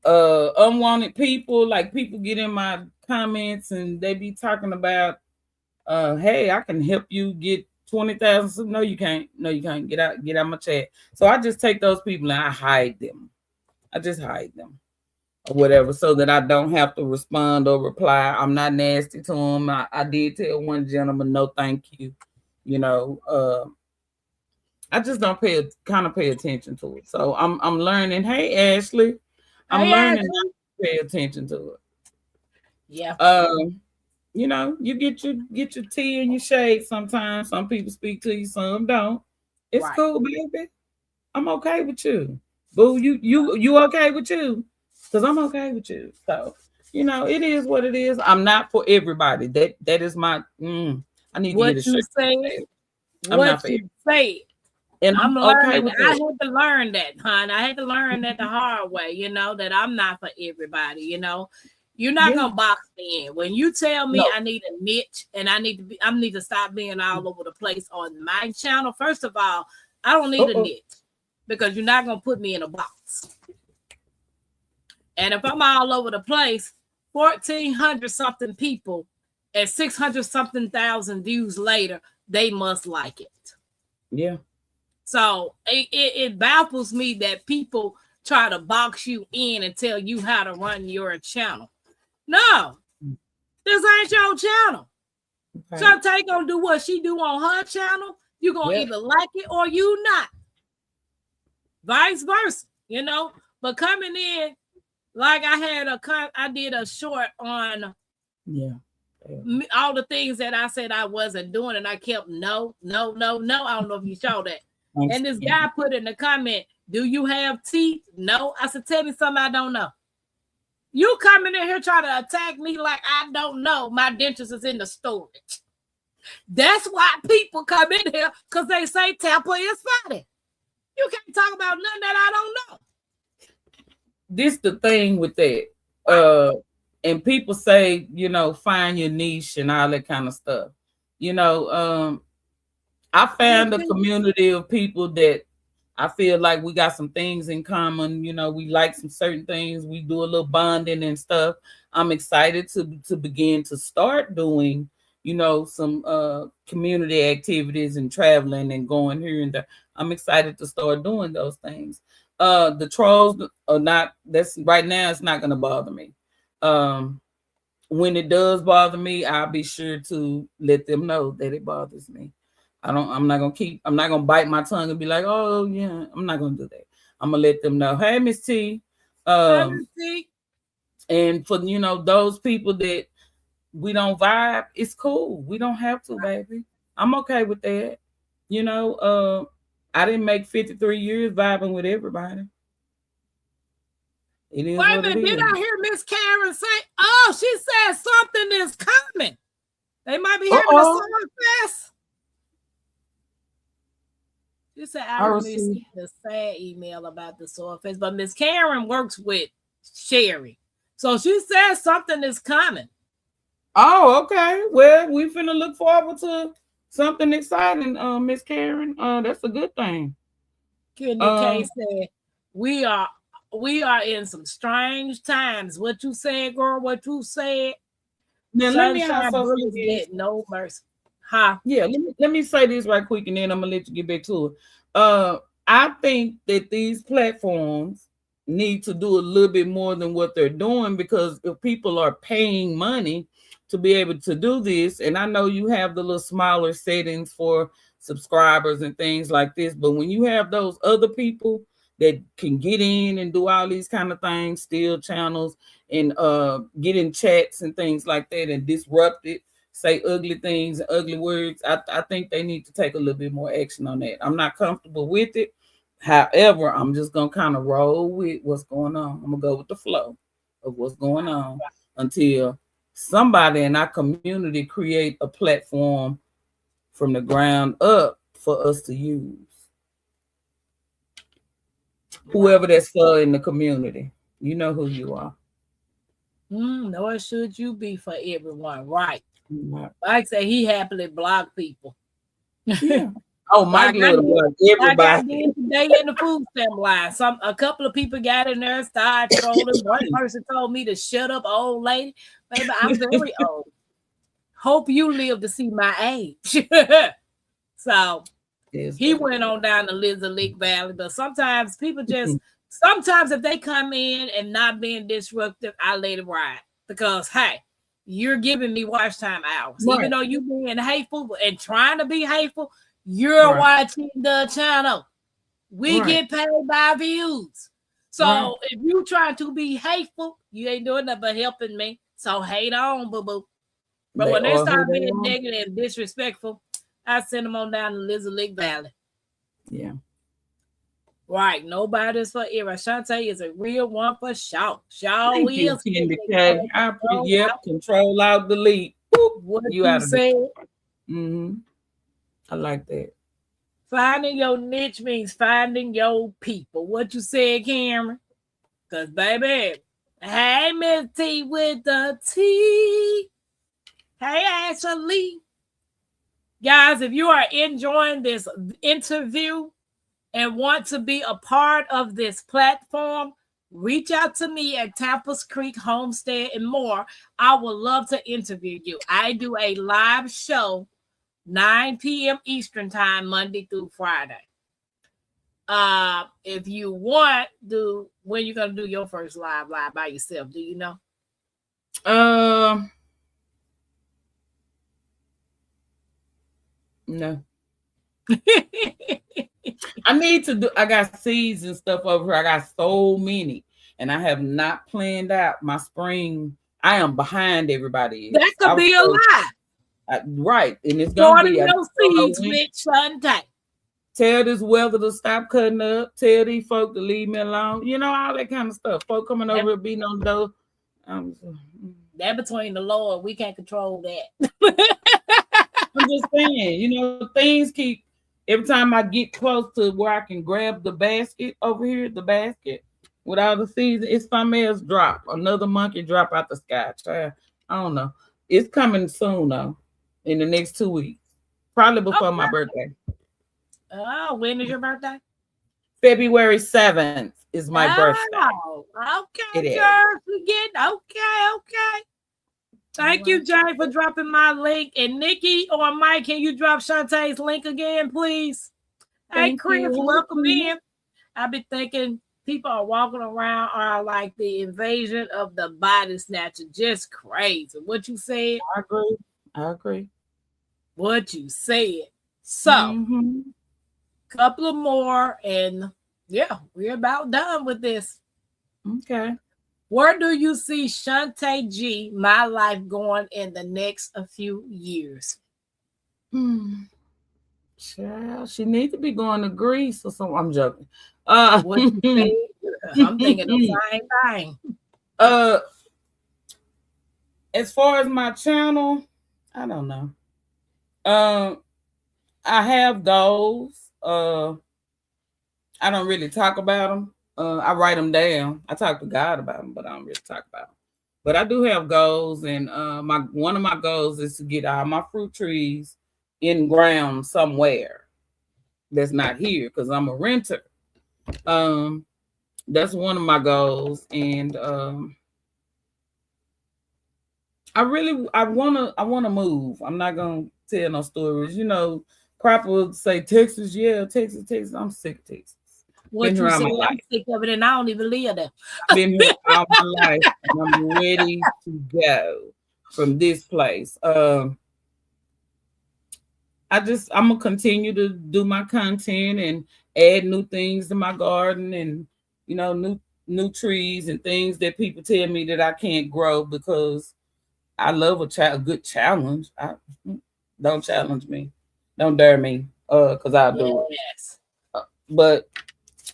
unwanted people, like people get in my comments and they be talking about hey, I can help you get 20,000. No, you can't. No, you can't. Get out my chat. So I just take those people and I hide them. I just hide them or whatever, so that I don't have to respond or reply. I'm not nasty to them. I did tell one gentleman, no, thank you. You know, I just don't pay attention to it. So I'm learning. Hey, Ashley, I'm learning not to pay attention to it. Yeah. You know, you get your tea and your shade sometimes. Some people speak to you, some don't. It's Right. cool, baby. I'm okay with you. Boo, you okay with you? Because I'm okay with you. So, you know, it is what it is. I'm not for everybody. That is my I need what to get a you shirt. say. I'm What not for you say. and I'm okay learning. with I that. had to learn that, hon. I had to learn that the hard way, you know, that I'm not for everybody, you know. You're not gonna box me in. When you tell me I need a niche and I need to stop being all over the place on my channel, first of all, I don't need a niche because you're not gonna put me in a box. And if I'm all over the place, 1,400 something people and 600 something thousand views later, they must like it. Yeah. So it baffles me that people try to box you in and tell you how to run your channel. No, this ain't your channel. Okay. Chante gonna do what she do on her channel. You gonna either like it or you not. Vice versa, you know. But coming in, like I did a short on all the things that I said I wasn't doing, and I kept no. I don't know if you saw that. And this guy put in the comment, "Do you have teeth?" No. I said, "Tell me something I don't know." You coming in here trying to attack me like I don't know. My dentures is in the storage. That's why people come in here because they say Tampa is funny. You can't talk about nothing that I don't know. This the thing with that. And people say, you know, find your niche and all that kind of stuff. You know, I found a community of people that I feel like we got some things in common. You know, we like some certain things. We do a little bonding and stuff. I'm excited to begin to start doing, you know, some community activities and traveling and going here and there. I'm excited to start doing those things. The trolls are not, that's right now, it's not going to bother me. When it does bother me, I'll be sure to let them know that it bothers me. I'm not gonna bite my tongue and be like, oh yeah, I'm not gonna do that. I'm gonna let them know, hey, Miss T. Hi, Miss T. And for, you know, those people that we don't vibe, it's cool. We don't have to, baby. I'm okay with that. You know, I didn't make 53 years vibing with everybody. It is. Wait a minute, did I hear Miss Karen say, oh, she said something is coming? They might be having a summer fest. She said, I received a sad email about the Soul Fest, but Miss Karen works with Sherry. So she said something is coming. Oh, okay. Well, we finna look forward to something exciting, Miss Karen. That's a good thing. Kidney K said, we are in some strange times. What you said, girl, what you said. Now let me also get no mercy. Huh? Yeah, let me say this right quick and then I'm gonna let you get back to it. I think that these platforms need to do a little bit more than what they're doing, because if people are paying money to be able to do this, and I know you have the little smaller settings for subscribers and things like this, but when you have those other people that can get in and do all these kind of things, steal channels and get in chats and things like that and disrupt it, say ugly things and ugly words, I think they need to take a little bit more action on that. I'm not comfortable with it. However, I'm just going to kind of roll with what's going on. I'm going to go with the flow of what's going on until somebody in our community create a platform from the ground up for us to use. Whoever that's for in the community, you know who you are. Nor should you be for everyone, right? Like I say, he happily blocked people. Yeah. Oh, Mike love to watch Like I everybody. did today in the food stamp line. A couple of people got in there, started trolling. One person told me to shut up, old lady. Baby, I'm very old. Hope you live to see my age. So he went on down the Lizard Valley. But sometimes people sometimes if they come in and not being disruptive, I let it ride. Because, hey, you're giving me watch time hours. Right. Even though you being hateful and trying to be hateful, you're watching the channel. We get paid by views. So if you trying to be hateful, you ain't doing nothing but helping me. So hate on, boo-boo. But when they start being negative and disrespectful, I send them on down to Lizard Valley. Yeah. Right. Nobody's for era. Chante is a real one for sure. Sure is. Control out, delete. What you said. Mm-hmm. I like that. Finding your niche means finding your people. What you said, Cameron? Because, baby, hey, Miss T with the T. Hey, Ashley. Guys, if you are enjoying this interview and want to be a part of this platform, reach out to me at Tampa's Creek Homestead and more. I would love to interview you. I do a live show 9 p.m. Eastern time, Monday through Friday. If you want, when you're gonna do your first live by yourself, do you know? No. I got seeds and stuff over here. I got so many, and I have not planned out my spring. I am behind everybody. That could be a lie. Right, and it's gonna be no seeds with Chante. Tell this weather to stop cutting up. Tell these folk to leave me alone. You know, all that kind of stuff. Folk coming over here beating on the door. That between the Lord, we can't control that. I'm just saying, you know, things keep. Every time I get close to where I can grab the basket over here, with all the seeds, it's something else drop. Another monkey drop out the sky. I don't know. It's coming soon though, in the next 2 weeks, probably before my birthday. Oh, when is your birthday? February 7th is my birthday. Okay, girl. Okay. Thank you, Jay, for dropping my link. And Nikki or Mike, can you drop Chante's link again, please? Hey, Chris, welcome in. I've been thinking people are walking around are like the invasion of the body snatcher. Just crazy. What you said? I agree. What you said. So, couple of more, and yeah, we're about done with this. Okay. Where do you see Chante G, my life, going in the next few years? Child, she needs to be going to Greece or something. I'm joking. What you think? I'm thinking the same thing. As far as my channel, I don't know. I have goals. I don't really talk about them. I write them down. I talk to God about them, but I don't really talk about them. But I do have goals, and one of my goals is to get all my fruit trees in ground somewhere that's not here because I'm a renter. That's one of my goals, and I wanna move. I'm not gonna tell no stories. You know, Crop will say Texas, yeah, Texas. I'm sick of Texas. What you say? I'm sick of it, and I don't even live there. I've been here all my life, and I'm ready to go from this place. I'm gonna continue to do my content and add new things to my garden, and you know, new trees and things that people tell me that I can't grow because I love a good challenge. Don't challenge me, don't dare me, because I'll do it. But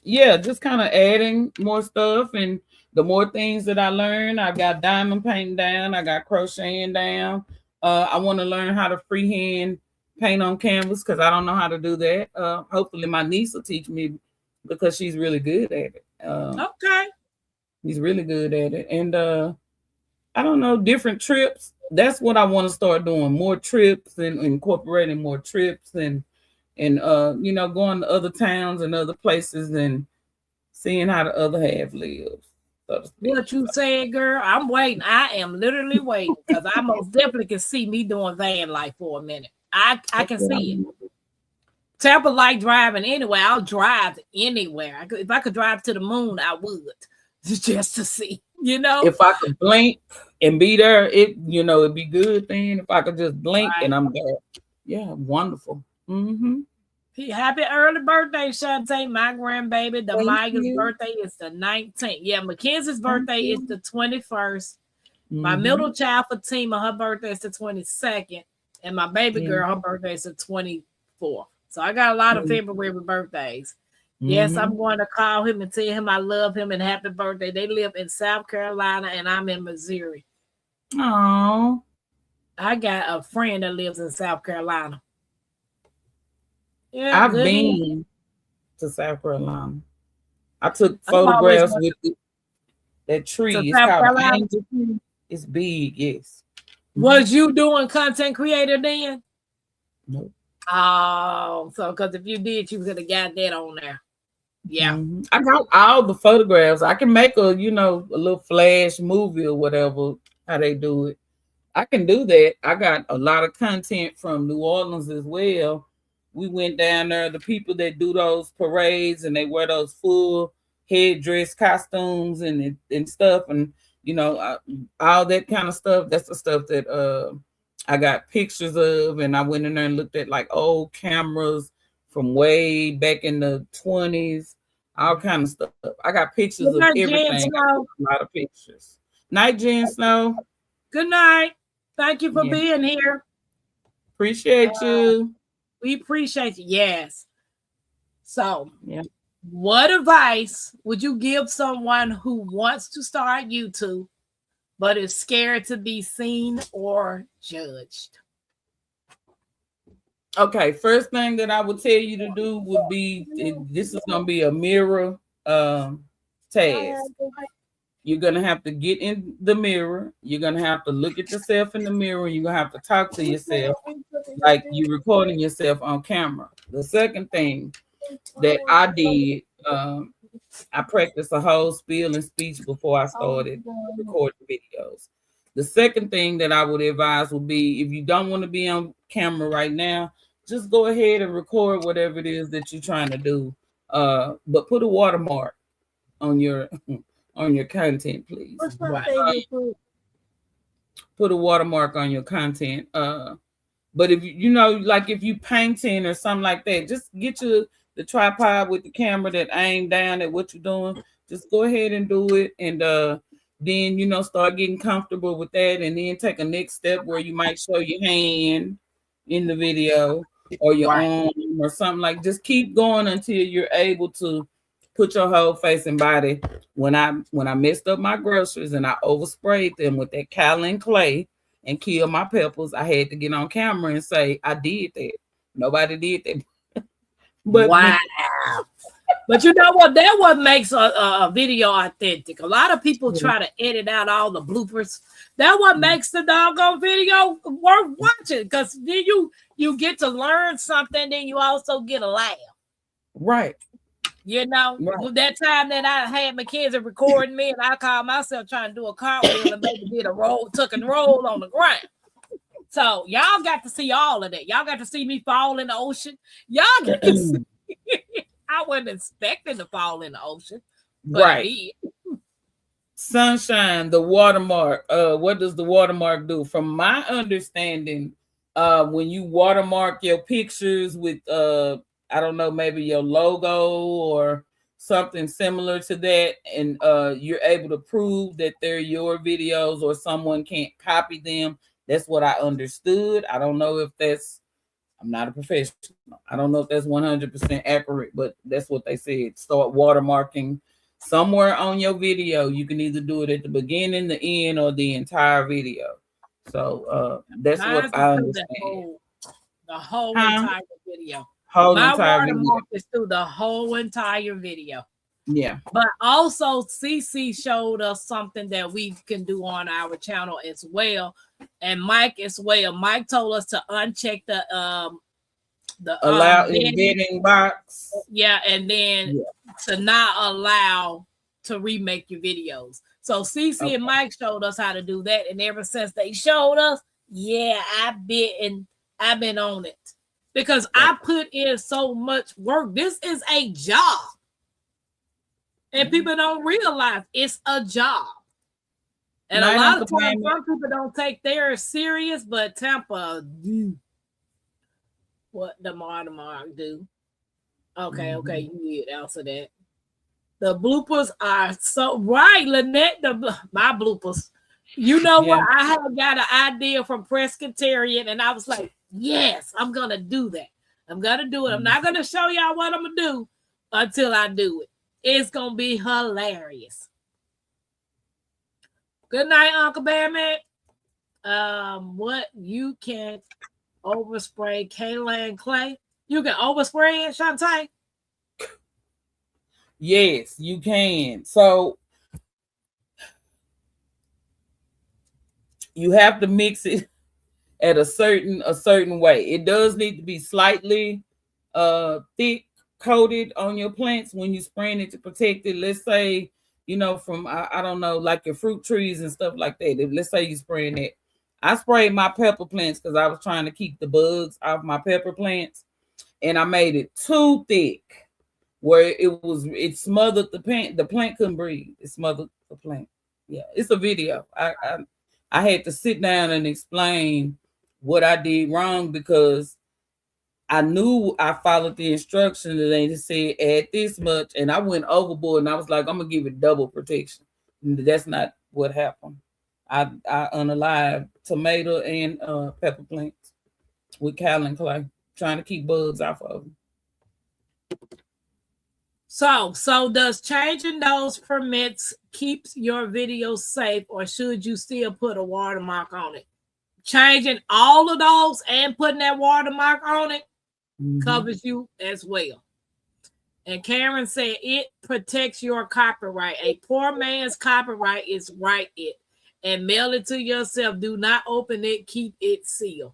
yeah, just kind of adding more stuff, and the more things that I learn, I got diamond painting down, I got crocheting down. I want to learn how to freehand paint on canvas because I don't know how to do that. Hopefully my niece will teach me because she's really good at it. Okay. He's really good at it. And I don't know, different trips. That's what I want to start doing, more trips and incorporating more trips and and you know, going to other towns and other places and seeing how the other half lives. So to speak. What you said, girl? I'm waiting. I am literally waiting because I most definitely can see me doing van life for a minute. I can see it. Tampa like driving anyway. I'll drive anywhere. If I could drive to the moon, I would just to see. You know, If I could blink and be there, it'd be good. Then if I could just blink Right. and I'm there, yeah, wonderful. Mm-hmm. Happy early birthday, Chante, my grandbaby. The Thank Micah's you. birthday is the 19th. Yeah, Mackenzie's birthday is the 21st. My Mhm. middle child, Fatima, her birthday is the 22nd. And my baby girl, her birthday is the 24th. So I got a lot of February birthdays. Yes, I'm going to call him and tell him I love him and happy birthday. They live in South Carolina and I'm in Missouri. Oh, I got a friend that lives in South Carolina. Yeah, I've good. been to South Carolina. I took I'm always photographs going with that tree. to It's South called Carolina. angel tree. It's big, yes. Was you doing content creator then? Nope. Oh, so because if you did, you could have got that on there. Yeah. Mhm. I got all the photographs. I can make a little flash movie or whatever, how they do it. I can do that. I got a lot of content from New Orleans as well. We went down there, the people that do those parades and they wear those full headdress costumes and stuff, and all that kind of stuff. That's the stuff that I got pictures of, and I went in there and looked at like old cameras from way back in the 20s, all kind of stuff. I got pictures of everything. I took a lot of pictures. Night, Jen Snow. Good night. Thank you for being here. Appreciate you. We appreciate you. Yes. So, what advice would you give someone who wants to start YouTube but is scared to be seen or judged? Okay, first thing that I would tell you to do would be, this is going to be a mirror task. You're going to have to get in the mirror. You're going to have to look at yourself in the mirror. You're going to have to talk to yourself like you're recording yourself on camera. The second thing that I did, I practiced a whole spiel and speech before I started recording videos. The second thing that I would advise would be, if you don't want to be on camera right now, just go ahead and record whatever it is that you're trying to do. But put a watermark on your content, please. What's my favorite food? Put a watermark on your content. But if like if you painting or something like that, just get the tripod with the camera that aim down at what you're doing. Just go ahead and do it, and then start getting comfortable with that, and then take a next step where you might show your hand in the video or your arm or something. Like, just keep going until you're able to put your whole face and body. When I messed up my groceries and I oversprayed them with that kaolin clay and killed my peppers, I had to get on camera and say I did that. Nobody did that. But wow. But you know what? That what makes a video authentic. A lot of people try to edit out all the bloopers. That what makes the doggone video worth watching, because then you get to learn something, then you also get a laugh. Right. That time that I had Mackenzie recording me and I called myself trying to do a cartwheel and maybe did a tuck and roll on the ground. So y'all got to see all of that. Y'all got to see me fall in the ocean. Y'all got to see. I wasn't expecting to fall in the ocean, but I did. Sunshine, the watermark. What does the watermark do? From my understanding, when you watermark your pictures with I don't know, maybe your logo or something similar to that, and you're able to prove that they're your videos or someone can't copy them. That's what I understood. I don't know if I'm not a professional. I don't know if that's 100% accurate, but that's what they said. Start watermarking somewhere on your video. You can either do it at the beginning, the end, or the entire video. So that's what I understand. The whole entire video. My watermark is through the whole entire video. Yeah. But also CC showed us something that we can do on our channel as well. And Mike as well. Mike told us to uncheck the The allow vetting, embedding box. yeah, and then to not allow to remake your videos. So CC and Mike showed us how to do that, and ever since they showed us, yeah, I've been on it because I put in so much work. This is a job, and people don't realize it's a job. And a lot of times, some people don't take theirs serious, but Tampa do. What the Mark do? Okay, you need to answer that. The bloopers are so right, Lynette. My bloopers. You know what? I had got an idea from Presbyterian, and I was like, yes, I'm gonna do that. I'm gonna do it. I'm not gonna show y'all what I'm gonna do until I do it. It's gonna be hilarious. Good night, Uncle Bearman. What you can overspray Kaylin Clay? You can overspray it, Chante? Yes, you can. So you have to mix it at a certain way. It does need to be slightly thick coated on your plants when you're spraying it to protect it. Let's say, from I don't know, like your fruit trees and stuff like that. Let's say you're spraying it. I sprayed my pepper plants because I was trying to keep the bugs off my pepper plants, and I made it too thick where it smothered the plant. The plant couldn't breathe. It smothered the plant. Yeah, it's a video. I had to sit down and explain what I did wrong because I knew I followed the instructions and they just said add this much, and I went overboard and I was like, I'm gonna give it double protection. And that's not what happened. I unalived tomato and pepper plants with Callan clay, trying to keep bugs off of them. So does changing those permits keeps your video safe, or should you still put a watermark on it? Changing all of those and putting that watermark on it covers you as well. And Karen said it protects your copyright. A poor man's copyright is write it and mail it to yourself. Do not open it. Keep it sealed.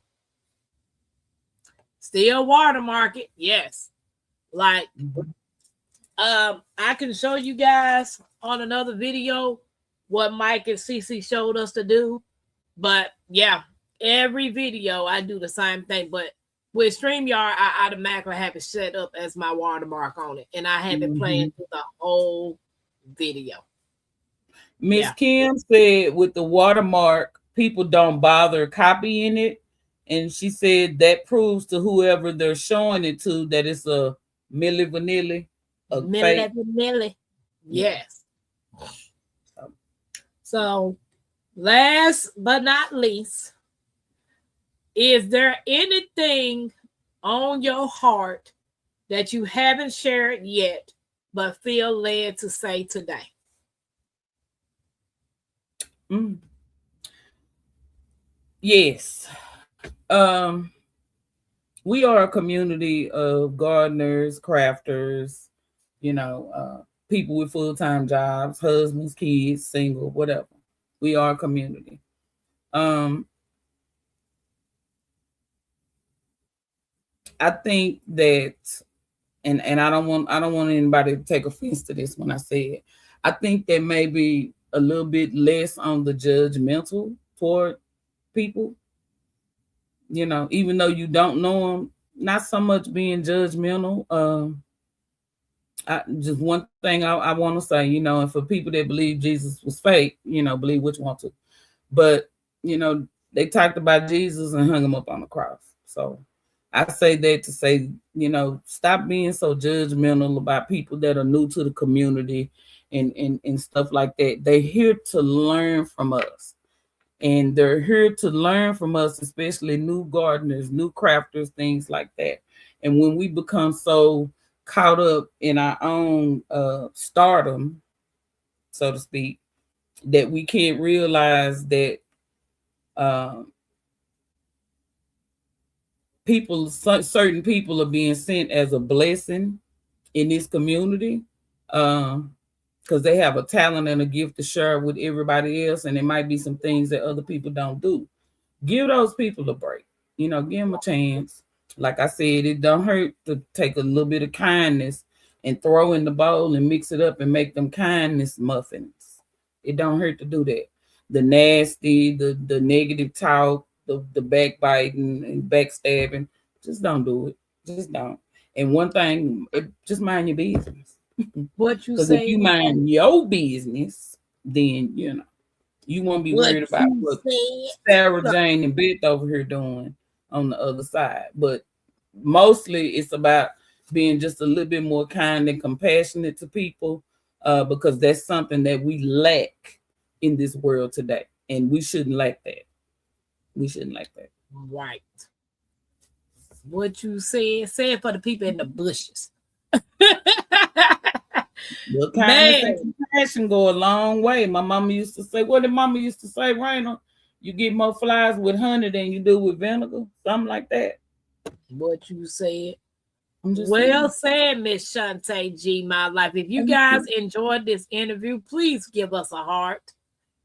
Still watermark it. Yes. Like, I can show you guys on another video what Mike and Cece showed us to do. But yeah, every video I do the same thing. But with StreamYard, I automatically have it set up as my watermark on it. And I have it playing through the whole video. Miss Kim said with the watermark, people don't bother copying it. And she said that proves to whoever they're showing it to that it's a Milli Vanilli. Milli. Yes. So, last but not least, is there anything on your heart that you haven't shared yet, but feel led to say today? Yes. We are a community of gardeners, crafters, people with full-time jobs, husbands, kids, single, whatever. We are a community. I think that, and I don't want anybody to take offense to this when I say it. I think that maybe a little bit less on the judgmental toward people. Even though you don't know them, not so much being judgmental. Just one thing I want to say, and for people that believe Jesus was fake, believe what you want to. But, they talked about Jesus and hung him up on the cross. So I say that to say, stop being so judgmental about people that are new to the community and stuff like that. They're here to learn from us. And they're here to learn from us, especially new gardeners, new crafters, things like that. And when we become so caught up in our own stardom, so to speak, that we can't realize that certain people are being sent as a blessing in this community, because they have a talent and a gift to share with everybody else, and it might be some things that other people don't do. Give those people a break, give them a chance. Like I said, it don't hurt to take a little bit of kindness and throw in the bowl and mix it up and make them kindness muffins. It don't hurt to do that. The nasty, the negative talk, the backbiting and backstabbing, just don't do it. Just don't. And one thing, just mind your business. What you Because if say? you mind your business, then you won't be worried about what Sarah Jane and Beth over here doing on the other side. But mostly it's about being just a little bit more kind and compassionate to people, because that's something that we lack in this world today. And we shouldn't lack that. We shouldn't lack that. Right. What you said, say it for the people in the bushes. Well, kindness and compassion go a long way. My mama used to say, what did mama used to say, Raina? You get more flies with honey than you do with vinegar. Something like that. What you said. Well said, Miss Chante G, my life. If you guys enjoyed this interview, please give us a heart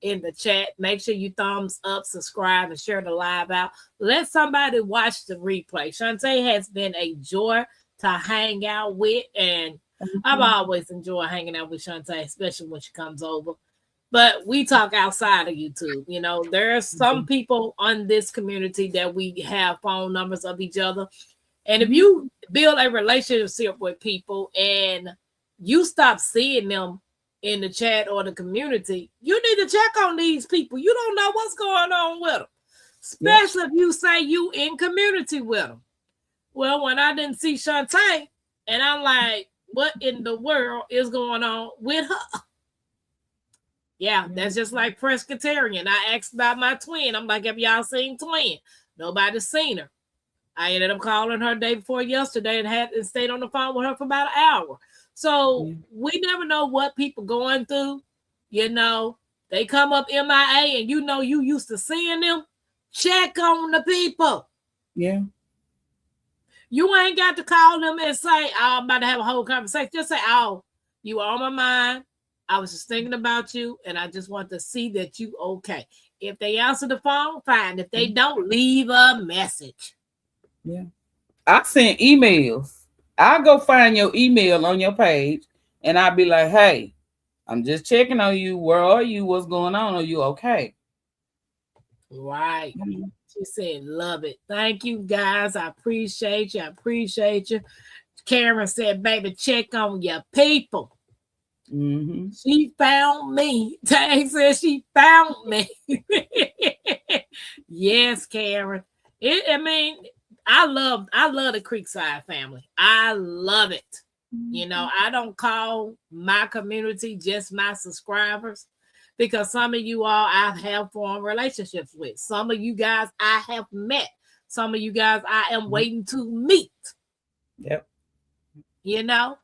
in the chat. Make sure you thumbs up, subscribe, and share the live out. Let somebody watch the replay. Chante has been a joy to hang out with, and I've always enjoyed hanging out with Chante, especially when she comes over. But we talk outside of YouTube. You know, there are some people on this community that we have phone numbers of each other. And if you build a relationship with people and you stop seeing them in the chat or the community, you need to check on these people. You don't know what's going on with them, especially if you say you in community with them. Well, when I didn't see Chante, and I'm like, what in the world is going on with her? Yeah, that's just like Presbyterian. I asked about my twin. I'm like, have y'all seen twin? Nobody's seen her. I ended up calling her day before yesterday and stayed on the phone with her for about an hour. So we never know what people going through. You know, they come up MIA and you know you used to seeing them. Check on the people. Yeah. You ain't got to call them and say, oh, I'm about to have a whole conversation. Just say, oh, you are on my mind. I was just thinking about you, and I just want to see that you okay. If they answer the phone, fine. If they don't, leave a message. Yeah. I send emails. I'll go find your email on your page, and I'll be like, hey, I'm just checking on you. Where are you? What's going on? Are you okay? Right. She said, love it. Thank you, guys. I appreciate you. I appreciate you. Karen said, baby, check on your people. Mm-hmm. She found me. Tang said she found me. Yes, Karen. I love the Creekside family. I love it. You know, I don't call my community just my subscribers, because some of you all I have formed relationships with. Some of you guys I have met. Some of you guys I am waiting to meet. Yep. You know,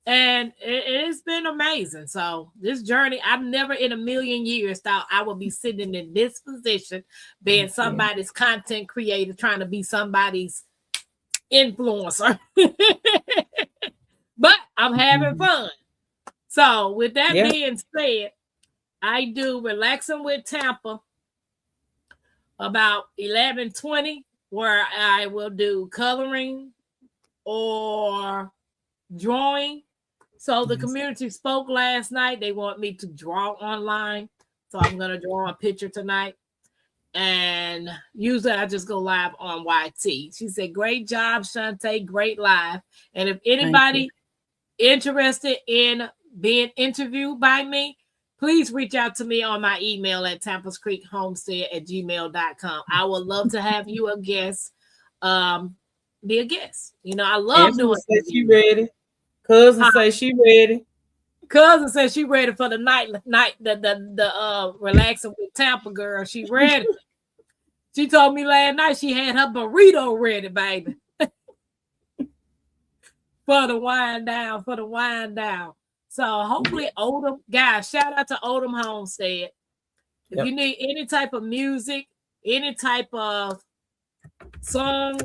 and it's been amazing. So this journey, I've never in a million years thought I would be sitting in this position, being somebody's content creator, trying to be somebody's influencer. But I'm having fun. So with that being said, I do Relaxing with Tampa about 11:20, where I will do coloring or drawing. So the community spoke last night. They want me to draw online. So I'm going to draw a picture tonight. And usually I just go live on YT. She said, great job, Chante. Great live. And if anybody interested in being interviewed by me, please reach out to me on my email at tampascreekhomestead@gmail.com. I would love to have you a guest. Be a guest. You know, I love doing it. She ready. Cousin say she ready. Cousin said she ready for the night the Relaxing with Tampa girl. She ready. She told me last night she had her burrito ready, baby. for the wind down. So hopefully Odom, guys, shout out to Odom Homestead. If you need any type of music, any type of song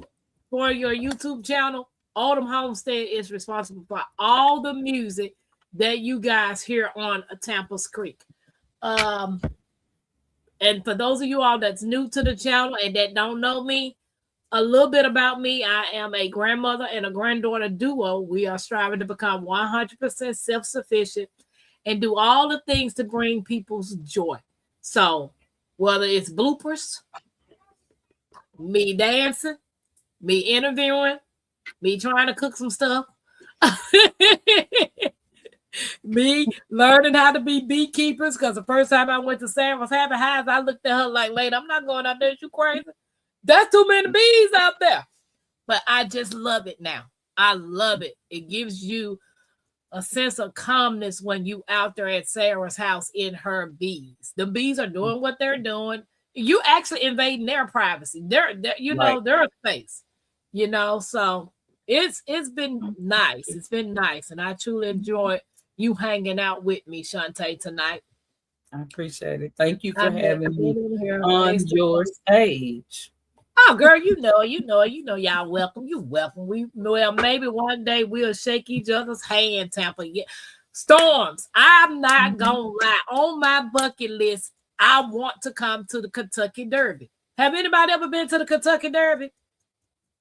for your YouTube channel, Odom Homestead is responsible for all the music that you guys hear on Tampa's Creek. And for those of you all that's new to the channel and that don't know me, A little bit about me. I am a grandmother and a granddaughter duo. We are striving to become 100% self-sufficient and do all the things to bring people's joy. So whether it's bloopers, me dancing, me interviewing, me trying to cook some stuff, me learning how to be beekeepers, because the first time I went to Sarah's Happy Hives, I looked at her like, lady, I'm not going out there. You crazy? That's too many bees out there. But I just love it now. I love it. It gives you a sense of calmness when you out there at Sarah's house in her bees. The bees are doing what they're doing. You actually invading their privacy. They're you know, Right. they're a space, you know. So it's been nice. It's been nice. And I truly enjoyed you hanging out with me, Chante, tonight. I appreciate it. Thank you for I've having me been here on your stage. Oh, girl, you know, y'all welcome. You welcome. Well, maybe one day we'll shake each other's hand, Tampa. Yeah. Storms, I'm not gonna lie. On my bucket list, I want to come to the Kentucky Derby. Have anybody ever been to the Kentucky Derby?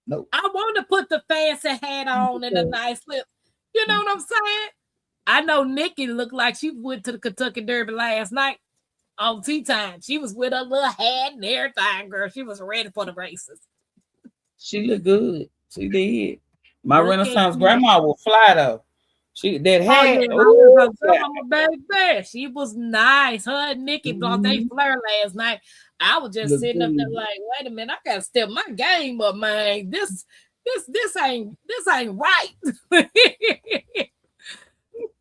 Nope. I want to put the fancy hat on and a nice lip. You know what I'm saying? I know Nikki looked like she went to the Kentucky Derby last night on tea time. She was with her little hat and everything, girl. She was ready for the races. She looked good. She did. My Look Renaissance at grandma will fly though. She that Oh, hat. yeah, Ooh, my grandma, baby. She was nice. Her and Nikki brought they Mhm. flirt last night. I was just Look sitting up there good. like, wait a minute, I gotta step my game up, man. This ain't right.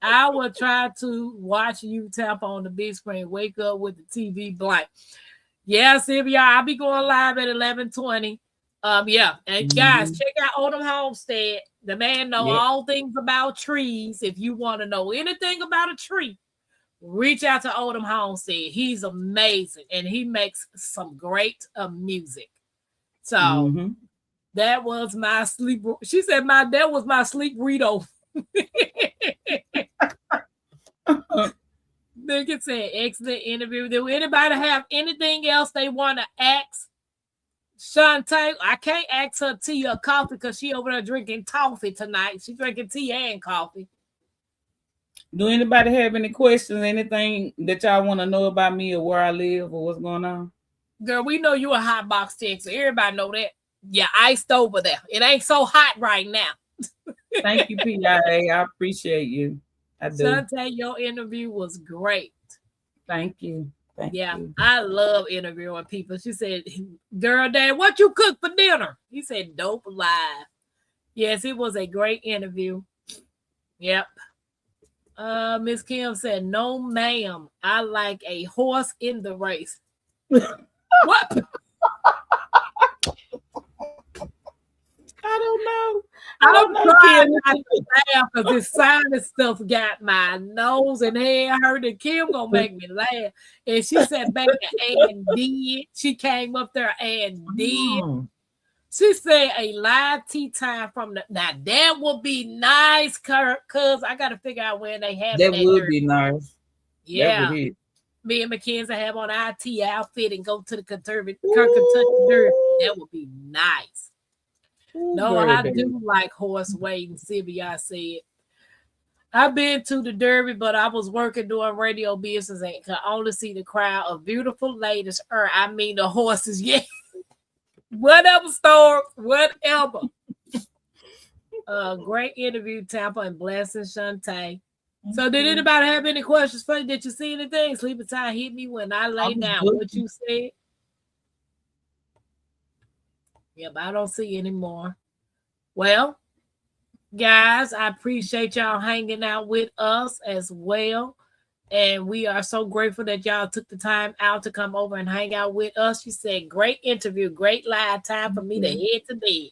I will try to watch you tap on the big screen, wake up with the TV blank. Yeah, Sylvia, I'll be going live at 11:20. Yeah, and guys, check out Odom Homestead. The man know all things about trees. If you want to know anything about a tree, reach out to Odom Homestead. He's amazing, and he makes some great music. So that was my sleep. She said, that was my sleep burrito. Nigga said, excellent interview. Do anybody have anything else they want to ask Chante? I can't ask her tea or coffee because she over there drinking coffee tonight. She drinking tea and coffee. Do anybody have any questions? Anything that y'all want to know about me or where I live or what's going on? Girl, we know you a hot box Texas. Everybody know that. Yeah, iced over there. It ain't so hot right now. Thank you, PIA. I appreciate you. I do. Chante, your interview was great. Thank you. Thank you. I love interviewing people. She said, girl, Dad, what you cook for dinner? He said, dope live. Yes, it was a great interview. Yep. Miss Kim said, no, ma'am. I like a horse in the race. What? I don't know. I'm trying not to laugh because this sinus stuff got my nose and hair hurting. Kim gonna make me laugh. And she said, baby, and did. She came up there and did. She said a live tea time from the. Now that would be nice, cuz I gotta figure out where they have that. That would be nice. Yeah. Be. Me and Mackenzie have on our tea outfit and go to the Kentucky Derby. That would be nice. No, I do like horse wading, Sylvia said. I've been to the Derby, but I was working doing radio business and could only see the crowd of beautiful ladies. The horses, yeah. Whatever, Storm, whatever. Great interview, Tampa, and blessing, Chante. So did anybody have any questions for you? Did you see anything? Sleeping time hit me when I lay down. What you said? Yep, I don't see any more. Well, guys, I appreciate y'all hanging out with us as well. And we are so grateful that y'all took the time out to come over and hang out with us. She said, great interview, great live time for me to head to bed.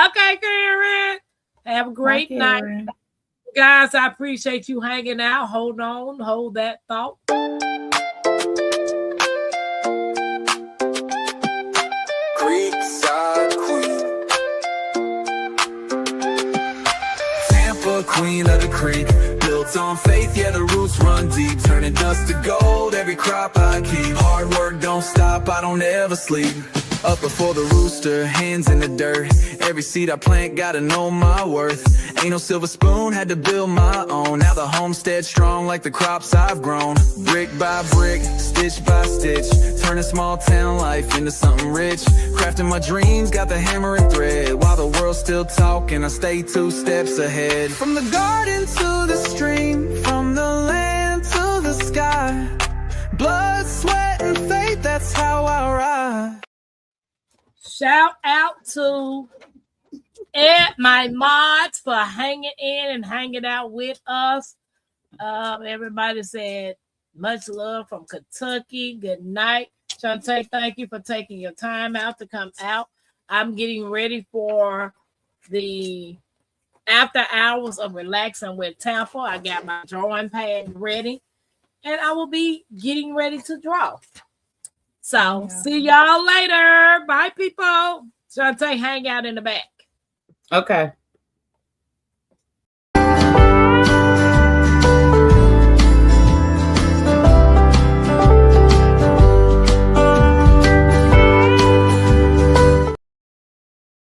Okay, Karen. Have a great night. Guys, I appreciate you hanging out. Hold on. Hold that thought. Queen of the creek, built on faith, yeah, the roots run deep, turning dust to gold, every crop I keep, hard work don't stop, I don't ever sleep. Up before the rooster, hands in the dirt. Every seed I plant, gotta know my worth. Ain't no silver spoon, had to build my own. Now the homestead strong like the crops I've grown. Brick by brick, stitch by stitch, turning small town life into something rich. Crafting my dreams, got the hammer and thread. While the world's still talking, I stay 2 steps ahead. From the garden to the stream, from the land to the sky. Blood, sweat, and faith, that's how I ride. Shout out to my mods for hanging in and hanging out with us. Everybody said much love from Kentucky. Good night. Chante, thank you for taking your time out to come out. I'm getting ready for the after hours of relaxing with Tampa. I got my drawing pad ready, and I will be getting ready to draw. So see y'all later. Bye, people. Chante, hang out in the back. Okay.